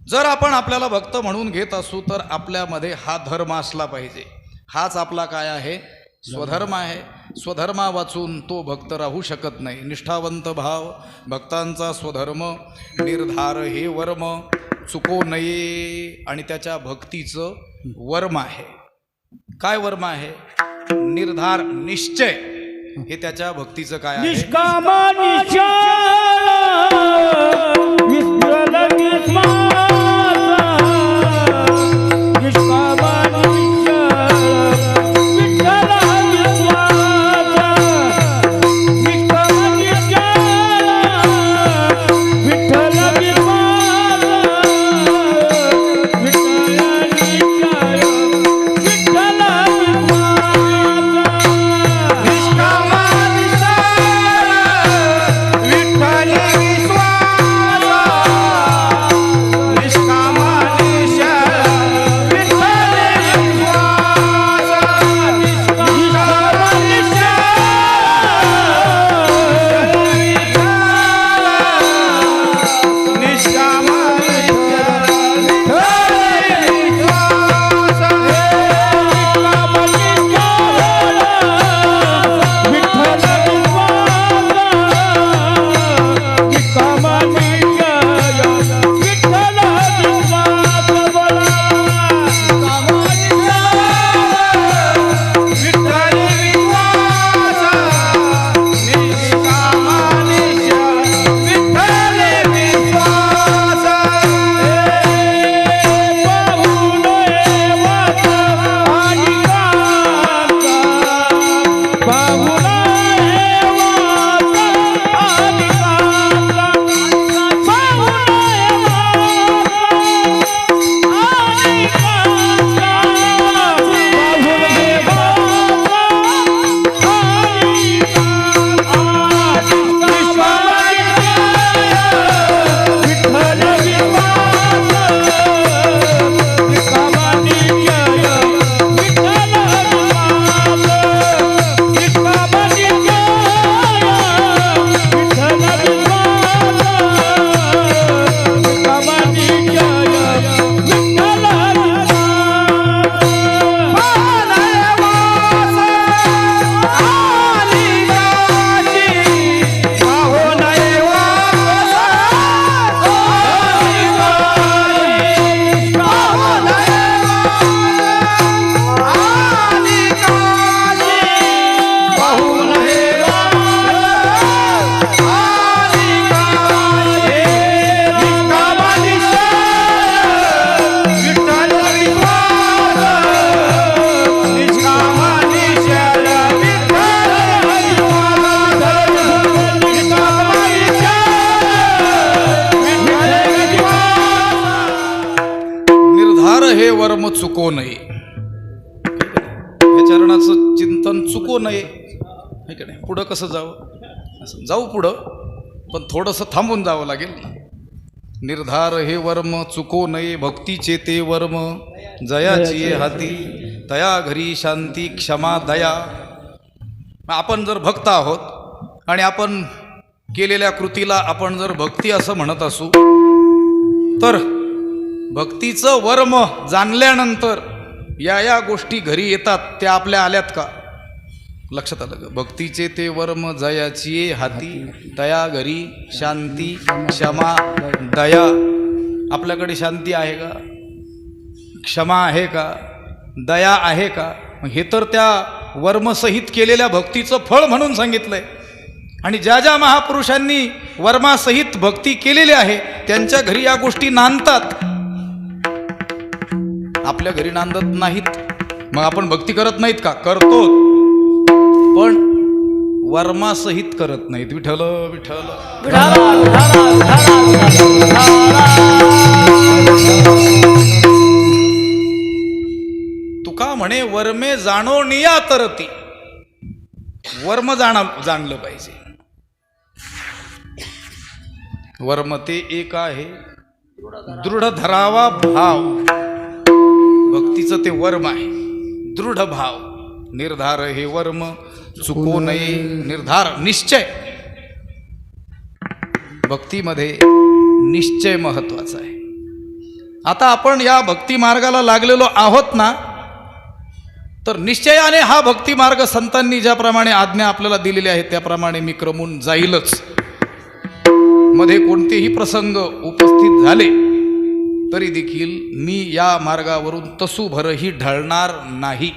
जर आपण आपल्याला भक्त म्हणून घेत असू तर आपल्यामध्ये हा धर्म असला पाहिजे. हाच आपला काय आहे? स्वधर्म आहे. स्वधर्मा वाचून तो भक्त राहू शकत नाही. निष्ठावंत भाव भक्तांचा स्वधर्म. निर्धार हे वर्म चुको नये. आणि त्याच्या भक्तीचं वर्म आहे. काय वर्म आहे? निर्धार निश्चय हे त्याच्या भक्तीचं काय आहे? निष्कामा निश्चल विठ्ठल विश्वासा. निष्कामा निश्चल विठ्ठल विश्वासा. निष्कामा निश्चल विठ्ठल विश्वासा. विठ्ठल निश्चय विठ्ठल वर्म चुको नये. या चरणाचं चिंतन चुको नये. हे की नाही? पुढं कसं जावं? जाऊ पुढं, पण थोडंसं थांबून जावं लागेल ना. निर्धार हे वर्म चुको नये. भक्तीचे ते वर्म जयाची हाती. तया घरी शांती क्षमा दया. आपण जर भक्त आहोत आणि आपण केलेल्या कृतीला आपण जर भक्ती असं म्हणत असू तर भक्तीचं वर्म जाणल्यानंतर या गोष्टी घरी येतात त्या आपल्या आल्यात का? लक्षात आलं का? भक्तीचे ते वर्म जयाची हाती. तया घरी शांती क्षमा दया. आपल्याकडे शांती आहे का? क्षमा आहे का? दया आहे का? हे तर त्या वर्मसहित केलेल्या भक्तीचं फळ म्हणून सांगितलंय. आणि ज्या ज्या महापुरुषांनी वर्मासहित भक्ती केलेली आहे त्यांच्या घरी या गोष्टी नांदतात. आपल्या घरी नांदत नाहीत. मग आपण भक्ती करत नाहीत का? करतो. पण वर्मासहित करत नाहीत. विठ्ठल विठ्ठल. विठाला विठाला विठाला तुका म्हणे वर्मे जाणो निया तरती. वर्म जाणलं पाहिजे. वर्म ते एक आहे. दृढ धरावा भाव. भक्तीचं ते वर्म आहे. दृढ भाव. निर्धार हे वर्म. चुको नये. निर्धार निश्चय. भक्तीमध्ये निश्चय महत्वाचा आहे. आता आपण या भक्ती मार्गाला लागलेलो आहोत ना, तर निश्चयाने हा भक्ती मार्ग संतांनी ज्याप्रमाणे आज्ञा आपल्याला दिलेली आहे त्याप्रमाणे मी क्रमून जाईलच. मध्ये कोणतेही प्रसंग उपस्थित झाले तरी देखील मी या मार्गावरून तसूभरही ढळणार नाही.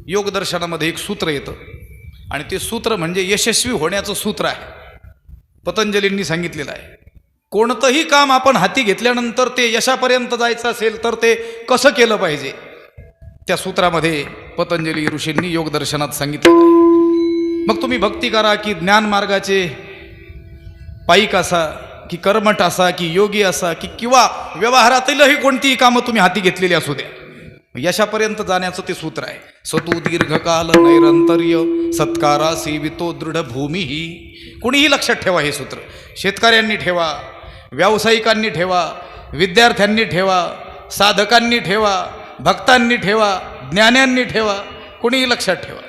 योगदर्शनामध्ये एक सूत्र येतं आणि ते सूत्र म्हणजे यशस्वी होण्याचं सूत्र आहे. पतंजलींनी सांगितलेलं आहे. कोणतंही काम आपण हाती घेतल्यानंतर ते यशापर्यंत जायचं असेल तर ते कसं केलं पाहिजे, त्या सूत्रामध्ये पतंजली ऋषींनी योगदर्शनात सांगितलेलं आहे. मग तुम्ही भक्ती करा की ज्ञान मार्गाचे पाईक असा की कर्मठ असा की योगी असा की किंवा व्यवहारातीलही कोणतीही कामं तुम्ही हाती घेतलेली असू द्या, यशापर्यंत जाण्याचं ते सूत्र आहे. सतू दीर्घकाल नैरंतर्य सत्कारा सेवितो दृढ भूमीही. कुणीही लक्षात ठेवा हे सूत्र. शेतकऱ्यांनी ठेवा, व्यावसायिकांनी ठेवा, विद्यार्थ्यांनी ठेवा, साधकांनी ठेवा, भक्तांनी ठेवा, ज्ञान्यांनी ठेवा, कुणीही लक्षात ठेवा.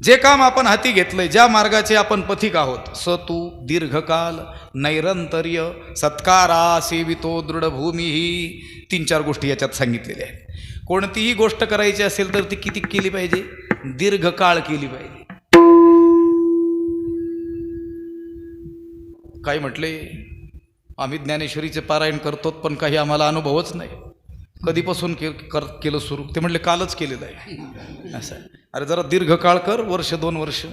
जे काम आपण हाती घेतलंय, ज्या मार्गाचे आपण पथिक आहोत, सतू दीर्घकाल नैरंतर्य सत्कारा सेवितो दृढभूमीही, 3-4 गोष्टी याच्यात सांगितलेल्या आहेत. कोणतीही गोष्ट करायची असेल तर ती किती केली पाहिजे? दीर्घकाळ केली पाहिजे. काय म्हटले, आम्ही ज्ञानेश्वरीचे पारायण करतो पण काही आम्हाला अनुभवच नाही. कधीपासून केलं सुरू? ते म्हटले कालच केलेलं आहे. असं. अरे जरा दीर्घकाळ कर, 1-2 वर्ष.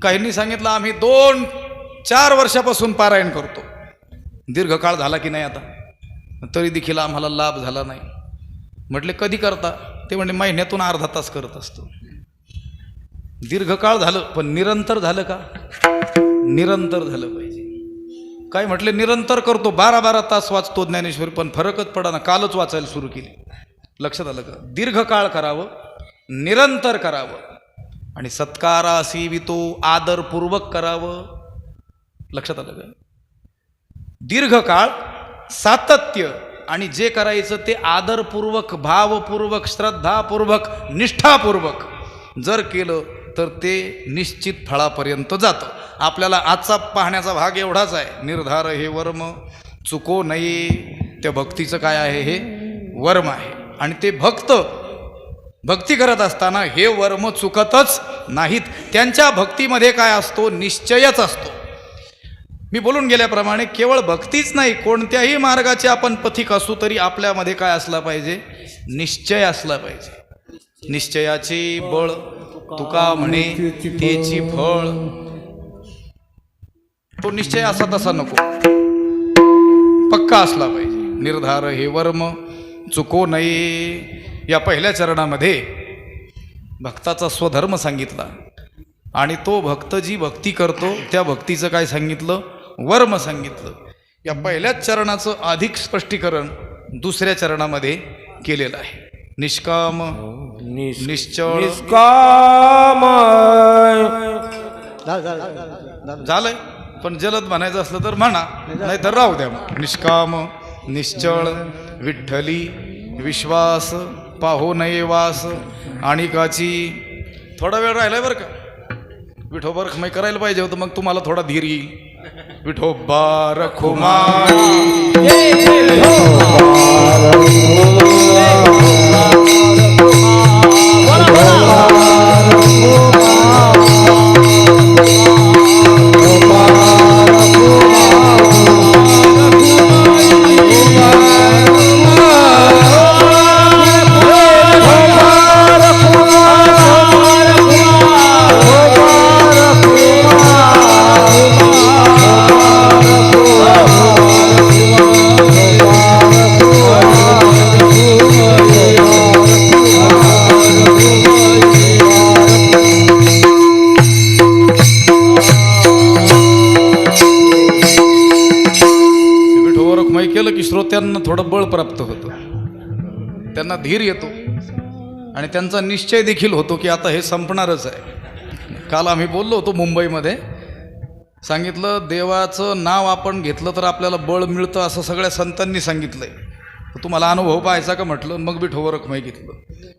काहींनी सांगितलं आम्ही 2-4 वर्षापासून पारायण करतो. दीर्घकाळ झाला की नाही आता? तरी देखील आम्हाला लाभ झाला नाही. म्हटले कधी करता? ते म्हणजे महिन्यातून अर्धा तास करत असतो. दीर्घकाळ झालं पण निरंतर झालं का? निरंतर झालं पाहिजे. काय म्हटले निरंतर करतो, 12-12 तास वाचतो ज्ञानेश्वरी, पण फरकच पडा ना. कालच वाचायला सुरू केली. लक्षात आलं का? दीर्घकाळ करावं, निरंतर करावं आणि सत्कारा सेवितो आदरपूर्वक करावं. लक्षात आलं का? दीर्घकाळ, सातत्य आणि जे करायचं ते आदरपूर्वक, भावपूर्वक, श्रद्धापूर्वक, निष्ठापूर्वक जर केलं तर ते निश्चित फळापर्यंत जातं. आपल्याला आजचा पाहण्याचा भाग एवढाच आहे. निर्धार हे वर्म चुको नये. त्या भक्तीचं काय आहे? हे वर्म आहे. आणि ते भक्ती करत असताना हे वर्म चुकतच नाहीत. त्यांच्या भक्तीमध्ये काय असतो? निश्चयच असतो. मी बोलून गेल्याप्रमाणे केवळ भक्तीच नाही, कोणत्याही मार्गाचे आपण पथिक असू तरी आपल्यामध्ये काय असला पाहिजे? निश्चय असला पाहिजे. निश्चयाचे बळ तुका म्हणे त्याची फळ. तो निश्चय असा तसा नको, पक्का असला पाहिजे. निर्धार हे वर्म चुको नये. या पहिल्या चरणामध्ये भक्ताचा स्वधर्म सांगितला आणि तो भक्त जी भक्ती करतो त्या भक्तीचं काय सांगितलं? वर्म सांगितलं. या पहिल्याच चरणाचं अधिक स्पष्टीकरण दुसऱ्या चरणामध्ये केलेलं आहे. निष्काम निश्चळ. निष्काम झालंय, पण जलद म्हणायचं असलं तर म्हणा, नाही तर राहू द्या. निष्काम निश्चळ विठ्ठली विश्वास पाहो नये वास आणिकाची. थोडा वेळ राहिलाय बरं का. विठोबर खमाई करायला पाहिजे होतं, मग तुम्हाला थोडा धीर येईल. विठोबा रखुमा श्रोत्यांना थोडं बळ प्राप्त होतं, त्यांना धीर येतो आणि त्यांचा निश्चय देखील होतो की आता हे संपणारच आहे. काल आम्ही बोललो होतो मुंबईमध्ये, सांगितलं देवाचं नाव आपण घेतलं तर आपल्याला बळ मिळतं असं सगळ्या संतांनी सांगितलंय. तुम्हाला अनुभव पाहायचा का म्हटलं, मग विठोवर रखमाई घेतलं.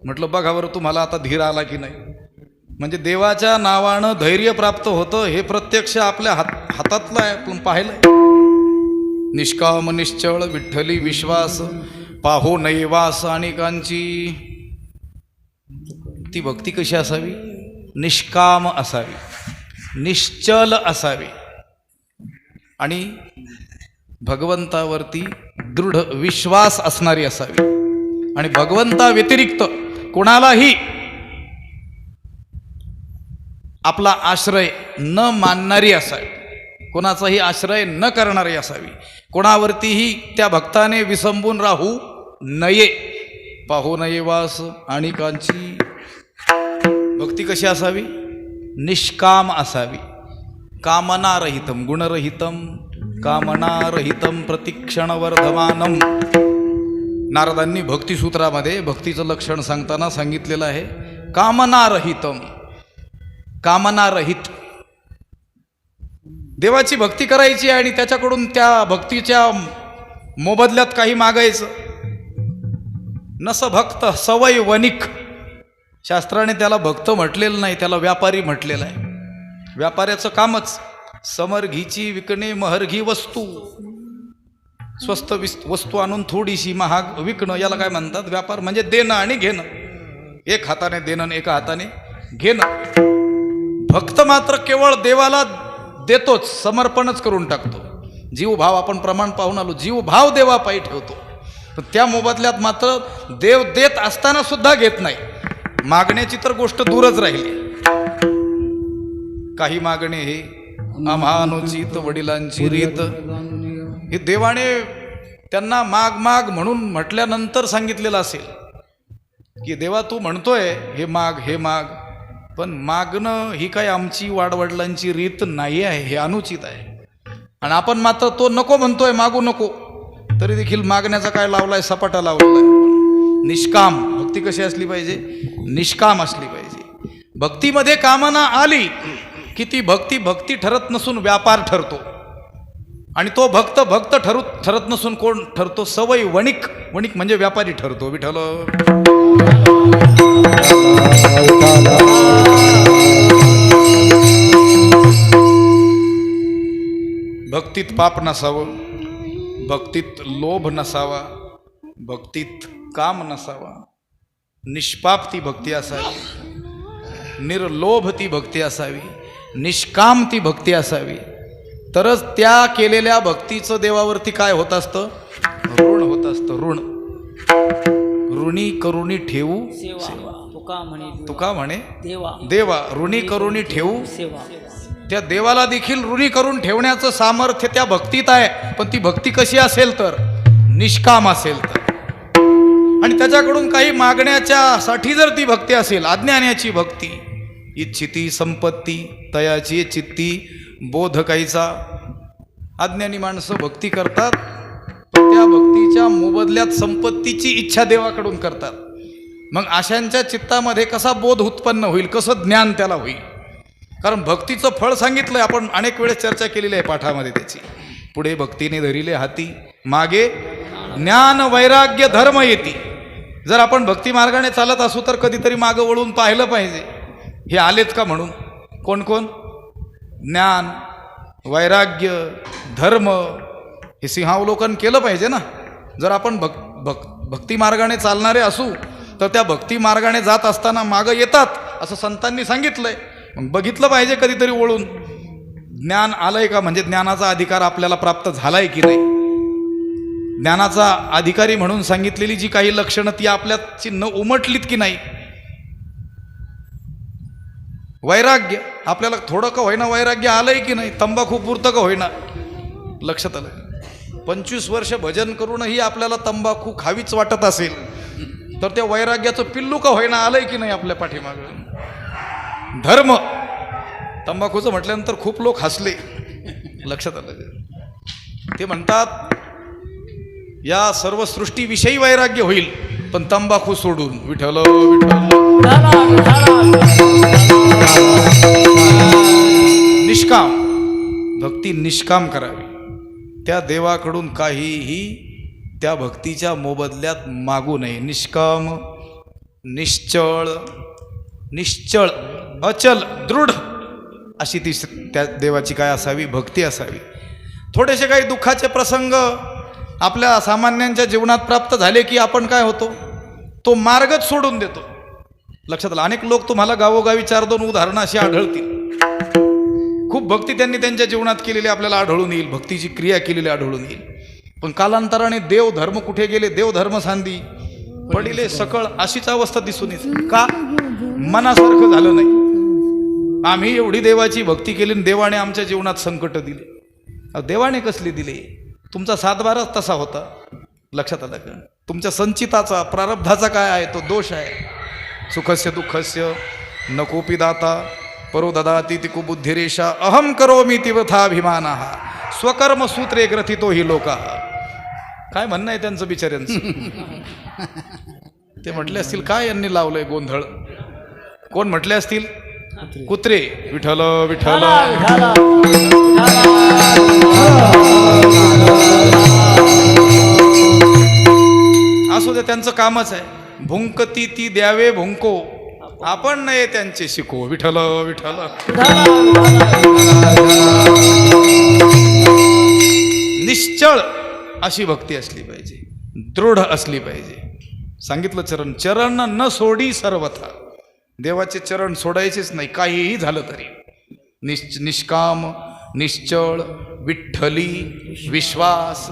म्हटलं बघा बरं तुम्हाला आता धीर आला की नाही. म्हणजे देवाच्या नावानं धैर्य प्राप्त होतं हे प्रत्यक्ष आपल्या हातातलं आहे, आपण पाहिलंय. निष्काम निश्चळ विठ्ठली विश्वास, पाहो नैवास अनेकांची. ती भक्ती कशी असावी? निष्काम असावी, निश्चल असावी आणि भगवंतावरती दृढ विश्वास असणारी असावी. आणि भगवंता व्यतिरिक्त कोणालाही आपला आश्रय न मानणारी असावी, कोणाचाही आश्रय न करणारी असावी, कोणावरतीही त्या भक्ताने विसंबून राहू नये. पाहो नये वास अनेकांची. भक्ती कशी असावी? निष्काम असावी. कामनारहितम गुणरहितम कामनारहितम प्रतिक्षणवर्धमानम. नारदांनी भक्तिसूत्रामध्ये भक्तीचं लक्षण सांगताना सांगितलेलं आहे कामनारहितम, कामनारहित. देवाची भक्ती करायची आणि त्याच्याकडून त्या भक्तीच्या मोबदल्यात काही मागायचं. नस भक्त सवय वणिक. शास्त्राने त्याला भक्त म्हटलेलं नाही, त्याला व्यापारी म्हटलेलं आहे. व्यापाऱ्याचं कामच समरघीची विकणे महरघी वस्तू. स्वस्त वस्तू आणून थोडीशी महाग विकणं, याला काय म्हणतात? व्यापार. म्हणजे देणं आणि घेणं, एक हाताने देणं एका हाताने घेणं. भक्त मात्र केवळ देवाला देतोच, समर्पणच करून टाकतो. जीवभाव आपण प्रमाण पाहून आलो, जीवभाव देवापायी ठेवतो. तर त्या मोबदल्यात मात्र देव देत असताना सुद्धा घेत नाही. मागण्याची तर गोष्ट दूरच राहिली. काही मागणे हे आम्हानुचित वडिलांची रीत. हे देवाने त्यांना माग माग म्हणून म्हटल्यानंतर सांगितलेलं असेल की देवा तू म्हणतोय हे माग हे माग, पण मागणं ही काय आमची वाडवडिलांची रीत नाही आहे, हे अनुचित आहे. आणि आपण मात्र तो नको म्हणतोय, मागू नको, तरी देखील मागण्याचा काय लावलाय? सपाटा लावलाय. निष्काम भक्ती कशी असली पाहिजे? निष्काम असली पाहिजे. भक्तीमध्ये कामना आली की ती भक्ती भक्ती ठरत नसून व्यापार ठरतो. आणि तो भक्त भक्त ठरत नसून कोण ठरतो? सवय वणिक. वणिक म्हणजे व्यापारी ठरतो. विठ्ठल भक्तीत पाप नसावं, भक्तीत लोभ नसावा, भक्तीत काम नसावा. निष्पाप ती भक्ती असावी, निर्लोभ ती भक्ती असावी, निष्काम ती भक्ती असावी. तरच त्या केलेल्या भक्तीचं देवावरती काय होत असतं? ऋण होत असतं. ऋण. ऋणी करुणी ठेवू सेवा. तुका म्हणे देवा देवा ऋणी करुणी ठेवू सेवा. त्या देवाला देखील ऋणी करून ठेवण्याचं सामर्थ्य त्या भक्तीत आहे. पण ती भक्ती कशी असेल तर? निष्काम असेल तर. आणि त्याच्याकडून काही मागण्याच्या साठी जर ती भक्ती असेल, अज्ञानाची भक्ती, इच्छिती संपत्ती तयाची चित्ती बोध काहीचा. अज्ञानी माणसं भक्ती करतात, पण त्या भक्तीच्या मोबदल्यात संपत्तीची इच्छा देवाकडून करतात. मग अशांच्या चित्तामध्ये कसा बोध उत्पन्न होईल, कसं ज्ञान त्याला होईल? कारण भक्तीचं फळ सांगितलंय, आपण अनेक वेळेस चर्चा केलेली आहे पाठामध्ये त्याची. पुढे भक्तीने धरिले हाती, मागे ज्ञान वैराग्य धर्म येती. जर आपण भक्ती मार्गाने चालत असू तर कधीतरी मागं वळून पाहिलं पाहिजे, हे आलेत का म्हणून. कोण कोण? ज्ञान वैराग्य धर्म, हे सिंहावलोकन केलं पाहिजे ना. जर आपण भक्ती मार्गाने चालणारे असू तर त्या भक्ती मार्गाने जात असताना मागं येतात असं संतांनी सांगितलंय. मग बघितलं पाहिजे कधीतरी वळून, ज्ञान आलंय का, म्हणजे ज्ञानाचा अधिकार आपल्याला प्राप्त झालाय की नाही. ज्ञानाचा अधिकारी म्हणून सांगितलेली जी काही लक्षणं ती आपल्याची न उमटलीत की नाही. वैराग्य, आपल्याला थोडं का होईना वैराग्य आलंय की नाही. तंबाखू पुरतं का होईना, लक्षात आलं. 25 वर्ष भजन करूनही आपल्याला तंबाखू खावीच वाटत असेल तर त्या वैराग्याचं पिल्लू का होईना आलंय की नाही आपल्या पाठीमागं. धर्म, तंबाखूचं म्हटल्यानंतर खूप लोक हसले, लक्षात आलं. ते म्हणतात या सर्व सृष्टीविषयी वैराग्य होईल, पण तंबाखू सोडून विठ्ठल विठ्ठल निष्काम भक्ती निष्काम करावी. त्या देवाकडून काहीही त्या भक्तीच्या मोबदल्यात मागू नये. निष्काम, निश्चळ, निश्चळ, अचल, दृढ अशी ती त्या देवाची काय असावी? भक्ती असावी. थोडेसे काही दुःखाचे प्रसंग आपल्या सामान्यांच्या जीवनात प्राप्त झाले की आपण काय होतो? तो मार्गच सोडून देतो. लक्षात आलं? अनेक लोक तुम्हाला गावोगावी 4-2 उदाहरणं अशी आढळतील. खूप भक्ती त्यांनी त्यांच्या जीवनात केलेली आपल्याला आढळून येईल, भक्तीची क्रिया केलेली आढळून येईल. पण कालांतराने देव धर्म कुठे गेले? देव धर्म सांदी पडिले सकळ अशीच अवस्था दिसून येते. का? मनासारखं झालं नाही. आम्ही एवढी देवाची भक्ती केली आणि देवाने आमच्या जीवनात संकट दिले. देवाने कसले दिले? तुमचा 7-12 तसा होता. लक्षात आलं का? तुमच्या संचिताचा प्रारब्धाचा काय आहे? तो दोष आहे. सुखस्य दुःखस्य न कोपी दाता परो ददाती ती कुबुद्धिरेषा अहम करोमी तीर्थाभिमानः स्वकर्म सूत्रे ग्रथितो हि लोका. काय म्हणणं आहे त्यांचं बिचाऱ्यांचं? ते म्हटले असतील काय यांनी लावलंय गोंधळ? कोण म्हटले असतील? कुत्रे. विठ्ठल विठ्ठल असू दे, त्यांचं कामच आहे. भुंकती ती द्यावे भुंको, आपण नाही त्यांचे शिको. विठ्ठल विठ्ठल निश्चळ अशी भक्ती असली पाहिजे, दृढ असली पाहिजे. सांगितलं चरण चरण न सोडी सर्वथा. देवाचे चरण सोडायचेच नाही काहीही झालं तरी. निष्काम, निश्चळ, विठ्ठली, विश्वास.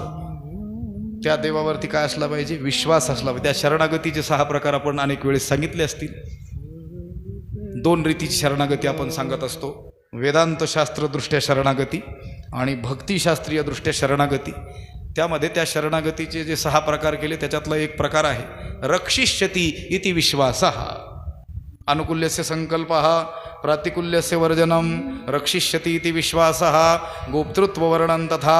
त्या देवावरती काय असला पाहिजे? विश्वास असला पाहिजे. त्या शरणागतीचे 6 प्रकार आपण अनेक वेळेस सांगितले असतील. 2 रीतीची शरणागती आपण सांगत असतो. वेदांत शास्त्रदृष्ट्या शरणागती आणि भक्तिशास्त्रीय दृष्ट्या शरणागती. त्यामध्ये त्या शरणागतीचे जे 6 प्रकार केले त्याच्यातला एक प्रकार आहे रक्षिष्यति इति विश्वासः. अनुकूल्यस्य संकल्पः, प्रातिकूल्यस्य वर्जनम, रक्षिष्यति इति विश्वासः, गोप्तृत्ववर्णन तथा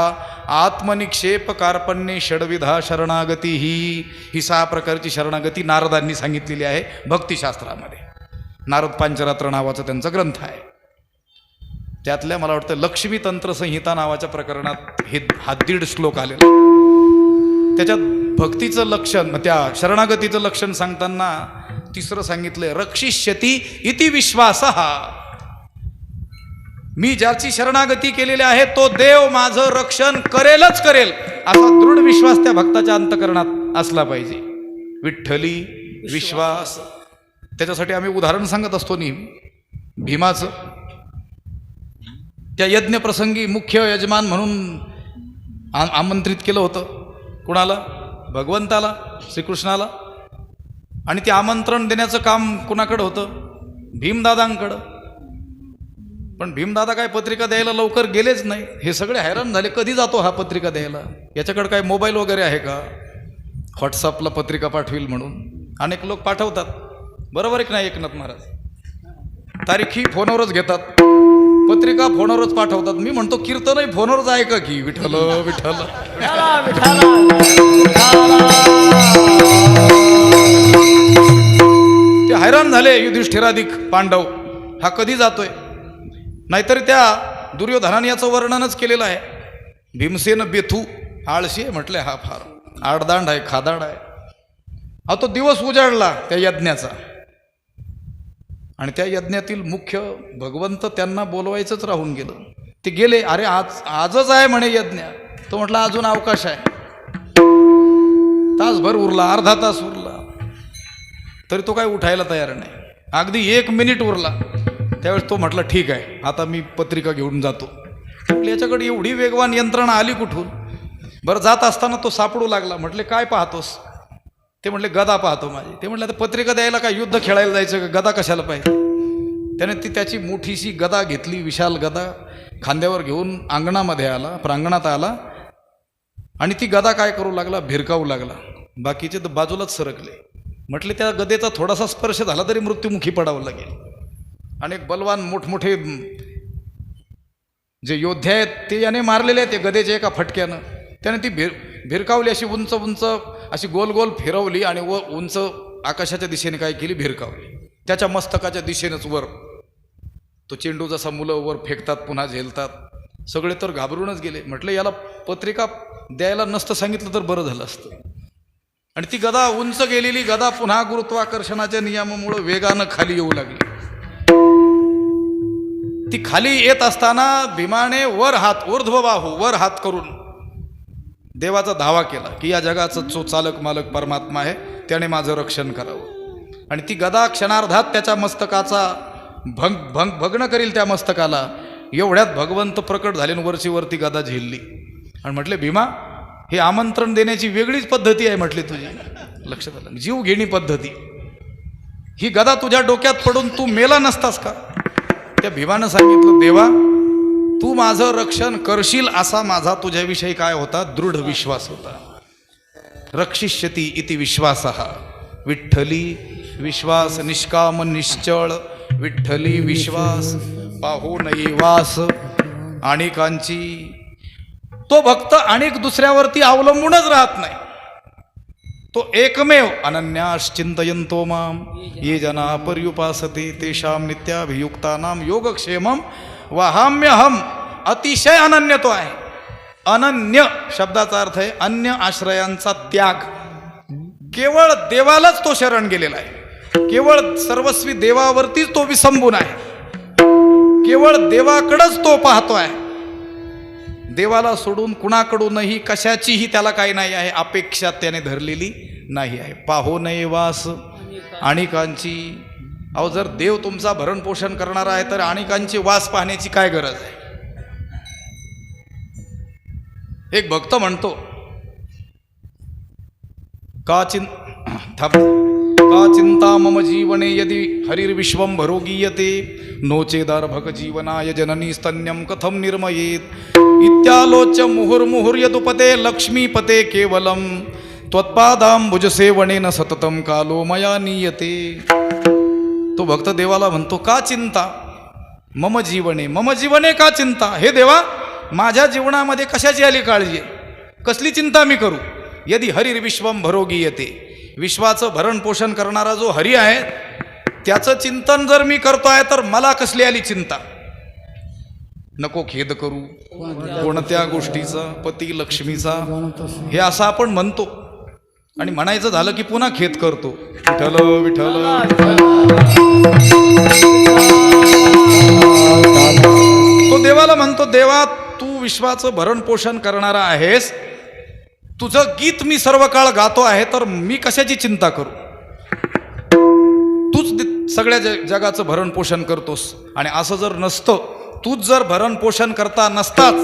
आत्मनिक्षेप कार्पण्ये षड्विधा शरणागती. ही 6 प्रकारची शरणागती नारदांनी सांगितलेली आहे भक्तिशास्त्रामध्ये. नारद पांचरात्र नावाचा त्यांचा ग्रंथ आहे. त्यातल्या मला वाटतं लक्ष्मी तंत्र संहिता नावाच्या प्रकरणात हा 1.5 श्लोक आलेला. त्याच्यात भक्तीचं लक्षण, त्या शरणागतीचं लक्षण सांगताना 3रं सांगितलंय रक्षिष्यति इति विश्वासः. मी ज्याची शरणागती केलेली आहे तो देव माझं रक्षण करेलच करेल असा दृढ विश्वास त्या भक्ताच्या अंतकरणात असला पाहिजे. विठ्ठली विश्वास. त्याच्यासाठी आम्ही उदाहरण सांगत असतो नेहमी भीमाचं. त्या यज्ञ प्रसंगी मुख्य यजमान म्हणून आमंत्रित केलं होतं. कुणाला? भगवंताला, श्रीकृष्णाला. आणि ते आमंत्रण देण्याचं काम कुणाकडं होतं? भीमदादांकडं. पण भीमदादा काय पत्रिका द्यायला लवकर गेलेच नाही. हे सगळे हैराण झाले, कधी जातो हा पत्रिका द्यायला? याच्याकडे काय मोबाईल वगैरे आहे का? व्हॉट्सअपला पत्रिका पाठवील म्हणून अनेक लोक पाठवतात. बरोबर आहे की नाही एकनाथ महाराज? तारीखी फोनवरच घेतात, पत्रिका फोनवरच पाठवतात. मी म्हणतो कीर्तनही फोनवरच आहे का की? विठ्ठल विठ्ठल ते हैराण झाले. युधिष्ठिराधिक पांडव हा कधी जातोय? नाहीतर त्या दुर्योधनाने याचं वर्णनच केलेलं आहे. भीमसेन बेथू आळशी आहे म्हटलंय. हा फार आडदांड आहे, खादाड आहे. हा तो दिवस उजाडला त्या यज्ञाचा आणि त्या यज्ञातील मुख्य भगवंत त्यांना बोलवायचंच राहून गेलं. ते गेले. अरे आजच आहे म्हणे यज्ञ. तो म्हटला अजून अवकाश आहे. तासभर उरला, अर्धा तास उरला, तरी तो काय उठायला तयार नाही. अगदी 1 मिनिट उरला त्यावेळेस तो म्हटला ठीक आहे आता मी पत्रिका घेऊन जातो. याच्याकडे एवढी वेगवान यंत्रणा आली कुठून? बरं जात असताना तो सापडू लागला. म्हटले काय पाहतोस? ते म्हटले गदा पाहतो माझी. ते म्हटलं आता पत्रिका द्यायला काय युद्ध खेळायला जायचं का? गदा कशाला पाहिजे? त्याने ती त्याची मोठीशी गदा घेतली, विशाल गदा खांद्यावर घेऊन अंगणामध्ये आला, प्रांगणात आला आणि ती गदा काय करू लागला? भिरकावू लागला. बाकीचे तर बाजूलाच सरकले. म्हटले त्या गदेचा थोडासा स्पर्श झाला तरी मृत्युमुखी पडावं लागेल. अनेक बलवान मोठमोठे जे योद्धे आहेत ते याने मारलेले आहेत ते गदेच्या एका फटक्यानं. त्याने ती भिरकावली अशी उंच उंच अशी गोल गोल फिरवली आणि उंच आकाशाच्या दिशेने काय केली, भिरकावली. त्याच्या मस्तकाच्या दिशेनेच वर तो चेंडू जसा मुलं वर फेकतात पुन्हा झेलतात, सगळे तर घाबरूनच गेले. म्हटलं याला पत्रिका द्यायला नसतं सांगितलं तर बरं झालं असतं. आणि ती गदा उंच गेलेली गदा पुन्हा गुरुत्वाकर्षणाच्या नियमामुळे वेगानं खाली येऊ लागली. ती खाली येत असताना भीमाने वर हात, ऊर्ध्वबाहू वर हात करून देवाचा धावा केला की या जगाचा जो चालक मालक परमात्मा आहे त्याने माझं रक्षण करावं. आणि ती गदा क्षणार्धात त्याच्या मस्तकाचा भग्न करील. त्या मस्तकाला एवढ्यात भगवंत प्रकट झाले, वरची वरती गदा झेलली. आणि म्हटले भीमा, हे आमंत्रण देण्याची वेगळीच पद्धती आहे म्हटली तुझी. लक्षात आलं, जीव घेणी पद्धती. ही गदा तुझ्या डोक्यात पडून तू मेला नसतास का? त्या भीमानं सांगितलं, देवा तू माझं रक्षण करशील असा माझा तुझ्याविषयी काय होता, दृढ विश्वास होता. रक्षिष्यती इति विश्वासः. विठ्ठली विश्वास निष्काम निश्चळ, विठ्ठली विश्वास पाहू नये वास. अनेकांची तो भक्त अनेक दुसऱ्यावरती अवलंबूनच राहत नाही. तो एकमेव अनन्याश्चिंतयन्तो माम ये जना पर्युपासते तेषां नित्याभियुक्तानां योगक्षेमं वहाम्यहम. अतिशय अनन्य तो आहे. अनन्य शब्दाचा अर्थ आहे अन्य आश्रयांचा त्याग. केवळ देवालाच तो शरण गेलेला आहे. केवळ सर्वस्वी देवावरतीच तो विसंबून आहे. केवळ देवाकडंच तो पाहतोय. देवाला सोडून कुणाकडूनही कशाचीही त्याला काही नाही आहे, अपेक्षा त्याने धरलेली नाही आहे. पाहो नये वास अनेकांची. अहो जर देव तुमचा भरण पोषण करणारा आहे तर अनेकांची वास पाहण्याची काय गरज आहे? एक भक्त म्हणतो, का चिंता मम जीवने यदि हरिर्विश्वं भरो गीयते नो चेदार्भक जीवनाय जननी स्तन्यं कथम निर्मयेत इत्यालोच्य मुहुर्मुहुर् यदुपते लक्ष्मीपते केवलम त्वत्पादांबुजसेवनेन सततम कालो मया नीयते. तो भक्त देवाला म्हणतो, का चिंता मम जीवने का चिंता. हे देवा, माझ्या जीवनामध्ये कशाची आली काळजी आहे? कसली चिंता मी करू? यदि हरिर्विश्वं भरो गीयते. विश्वाचं भरण पोषण करणारा जो हरी आहे त्याचं चिंतन जर मी करतोय तर मला कसली आली चिंता? नको खेद करू कोणत्या गोष्टीचा, पती लक्ष्मीचा, हे असं आपण म्हणतो. आणि म्हणायचं झालं की पुन्हा खेद करतो, विठ्ठल विठ्ठल. तो देवाला म्हणतो, देवा तू विश्वाचं भरण पोषण करणारा आहेस, तुझं गीत मी सर्व काळ गातो आहे, तर मी कशाची चिंता करू? तूच सगळ्या जगाचं भरण पोषण करतोस. आणि असं जर नसतं, तूच जर भरण पोषण करता नसताच,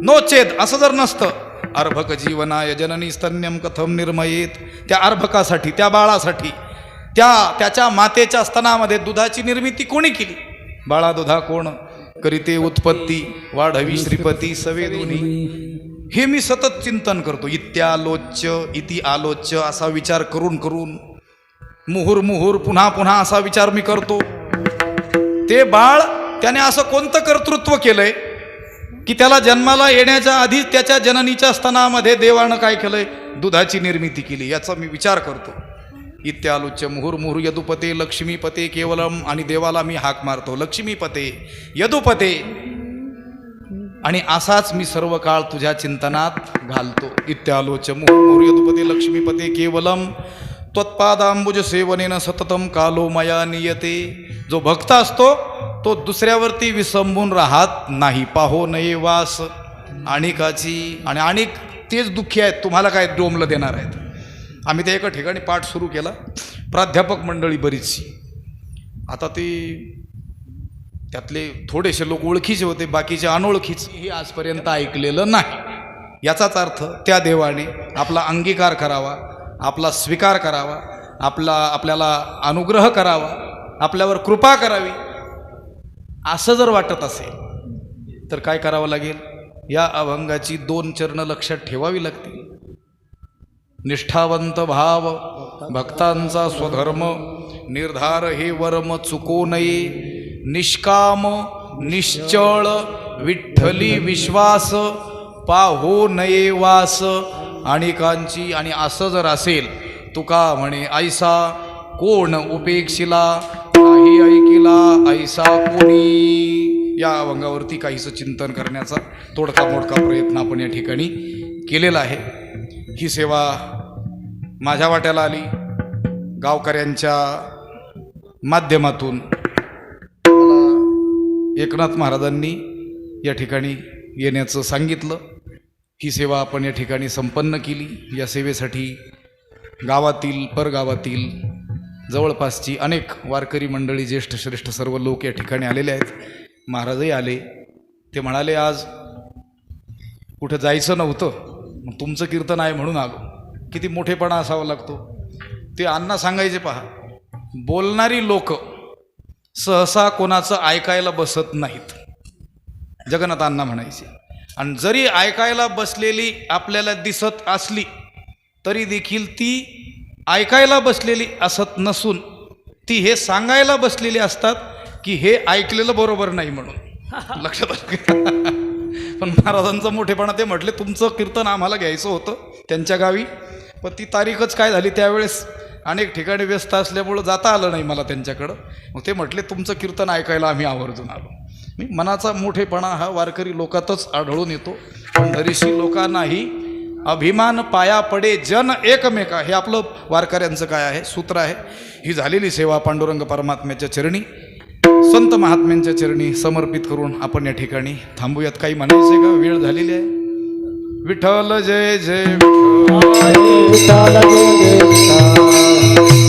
नो चेद असं जर नसतं, अर्भक जीवनाय जननी स्तन्यम कथम निर्मयेत. त्या अर्भकासाठी, त्या बाळासाठी, त्याच्या मातेच्या स्तनामध्ये दुधाची निर्मिती कोणी केली? बाळा दुधा कोण करीते उत्पत्ती, वाढवी श्रीपती सवेदोनी. हे मी सतत चिंतन करतो. इति आलोच्य असा विचार करून करून, मुहुर्मुहुर पुन्हा पुन्हा असा विचार मी करतो. ते बाळ त्याने असं कोणतं कर्तृत्व केलंय की त्याला जन्माला येण्याच्या आधी त्याच्या जननीच्या स्तनामध्ये देवानं काय केलंय? दुधाची निर्मिती केली. याचा मी विचार करतो. इत्यालोच्य मुहुर्मुहुर यदुपते लक्ष्मीपते केवलम. आणि देवाला मी हाक मारतो, लक्ष्मीपते यदुपते. आणि असाच मी सर्व काळ तुझ्या चिंतनात घालतो. इत्यालोच्य मुहुर्मुहुर यदुपते लक्ष्मीपते केवलम त्वत्पादांबुज सेवनेन सततम कालो मया नियते. जो भक्त असतो तो दुसऱ्यावरती विसंबून राहत नाही. पाहो नये वास अनेकाची. आणि अनेक तेच दुःखी आहेत, तुम्हाला काय डोंबलं देणार आहेत. आम्ही त्या एका ठिकाणी पाठ सुरू केला, प्राध्यापक मंडळी बरीचशी. आता ते त्यातले थोडेसे लोक ओळखीचे होते, बाकीचे अनोळखीचे. हे आजपर्यंत ऐकलेलं नाही. याचाच अर्थ त्या देवाने आपला अंगीकार करावा, आपला स्वीकार करावा, आपल्याला अनुग्रह करावा, आपल्यावर कृपा करावी, असं जर वाटत असेल तर काय करावं लागेल? या अभंगाची 2 चरणं लक्षात ठेवावी लागतील. निष्ठावंत भाव भक्तांचा स्वधर्म, निर्धार हे वर्म चुको नये. निष्काम निश्चळ विठ्ठली विश्वास, पाहो नये वास अनेकांची. आणि असं जर असेल तुका म्हणे ऐसा कोण उपेक्षिला काही ऐकिला ऐसा कोणी. या अभंगावरती काहीसं चिंतन करण्याचा तोडका मोडका प्रयत्न आपण या ठिकाणी केलेला आहे. ही सेवा माझ्या वाट्याला आली. गावकऱ्यांच्या माध्यमातून मला एकनाथ महाराजांनी या ठिकाणी येण्याचं सांगितलं. ही सेवा आपण या ठिकाणी संपन्न केली. या सेवेसाठी गावातील परगावातील जवळपासची अनेक वारकरी मंडळी ज्येष्ठ श्रेष्ठ सर्व लोक या ठिकाणी आलेले आहेत. महाराजही आले. ते म्हणाले आज कुठं जायचं नव्हतं, मग तुमचं कीर्तन आहे म्हणून आलो. किती मोठेपणा असावा लागतो. ते अण्णा सांगायचे पहा, बोलणारी लोक सहसा कोणाचं ऐकायला बसत नाहीत. जगन्नाथ अण्णा म्हणायचे. आणि जरी ऐकायला बसलेली आपल्याला दिसत असली तरी देखील ती ऐकायला बसलेली असत नसून ती हे सांगायला बसलेली असतात की हे ऐकलेलं बरोबर नाही म्हणून. लक्षात आलं. पण महाराजांचा मोठेपणा, ते म्हटले तुमचं कीर्तन आम्हाला घ्यायचं होतं त्यांच्या गावी, पण ती तारीखच काय झाली त्यावेळेस अनेक ठिकाणी व्यस्त असल्यामुळं जाता आलं नाही मला त्यांच्याकडं. मग ते म्हटले तुमचं कीर्तन ऐकायला आम्ही आवर्जून आलो. मी मनाचा मोठेपणा हा वारकरी लोकातच आढळून येतो. पंढरीशी लोकांनाही अभिमान पाया पडे जन एकमेका, हे आपलं वारकऱ्यांचं काय आहे सूत्र आहे. ही झालेली सेवा पांडुरंग परमात्म्याच्या चरणी संत महात्म्यांच्या चरणी समर्पित करून आपण या ठिकाणी थांबूयात. काही म्हणायचे का? वेळ झालेली आहे. विठ्ठल जय जय विठ्ठल. विठ्ठल जय जय विठ्ठल.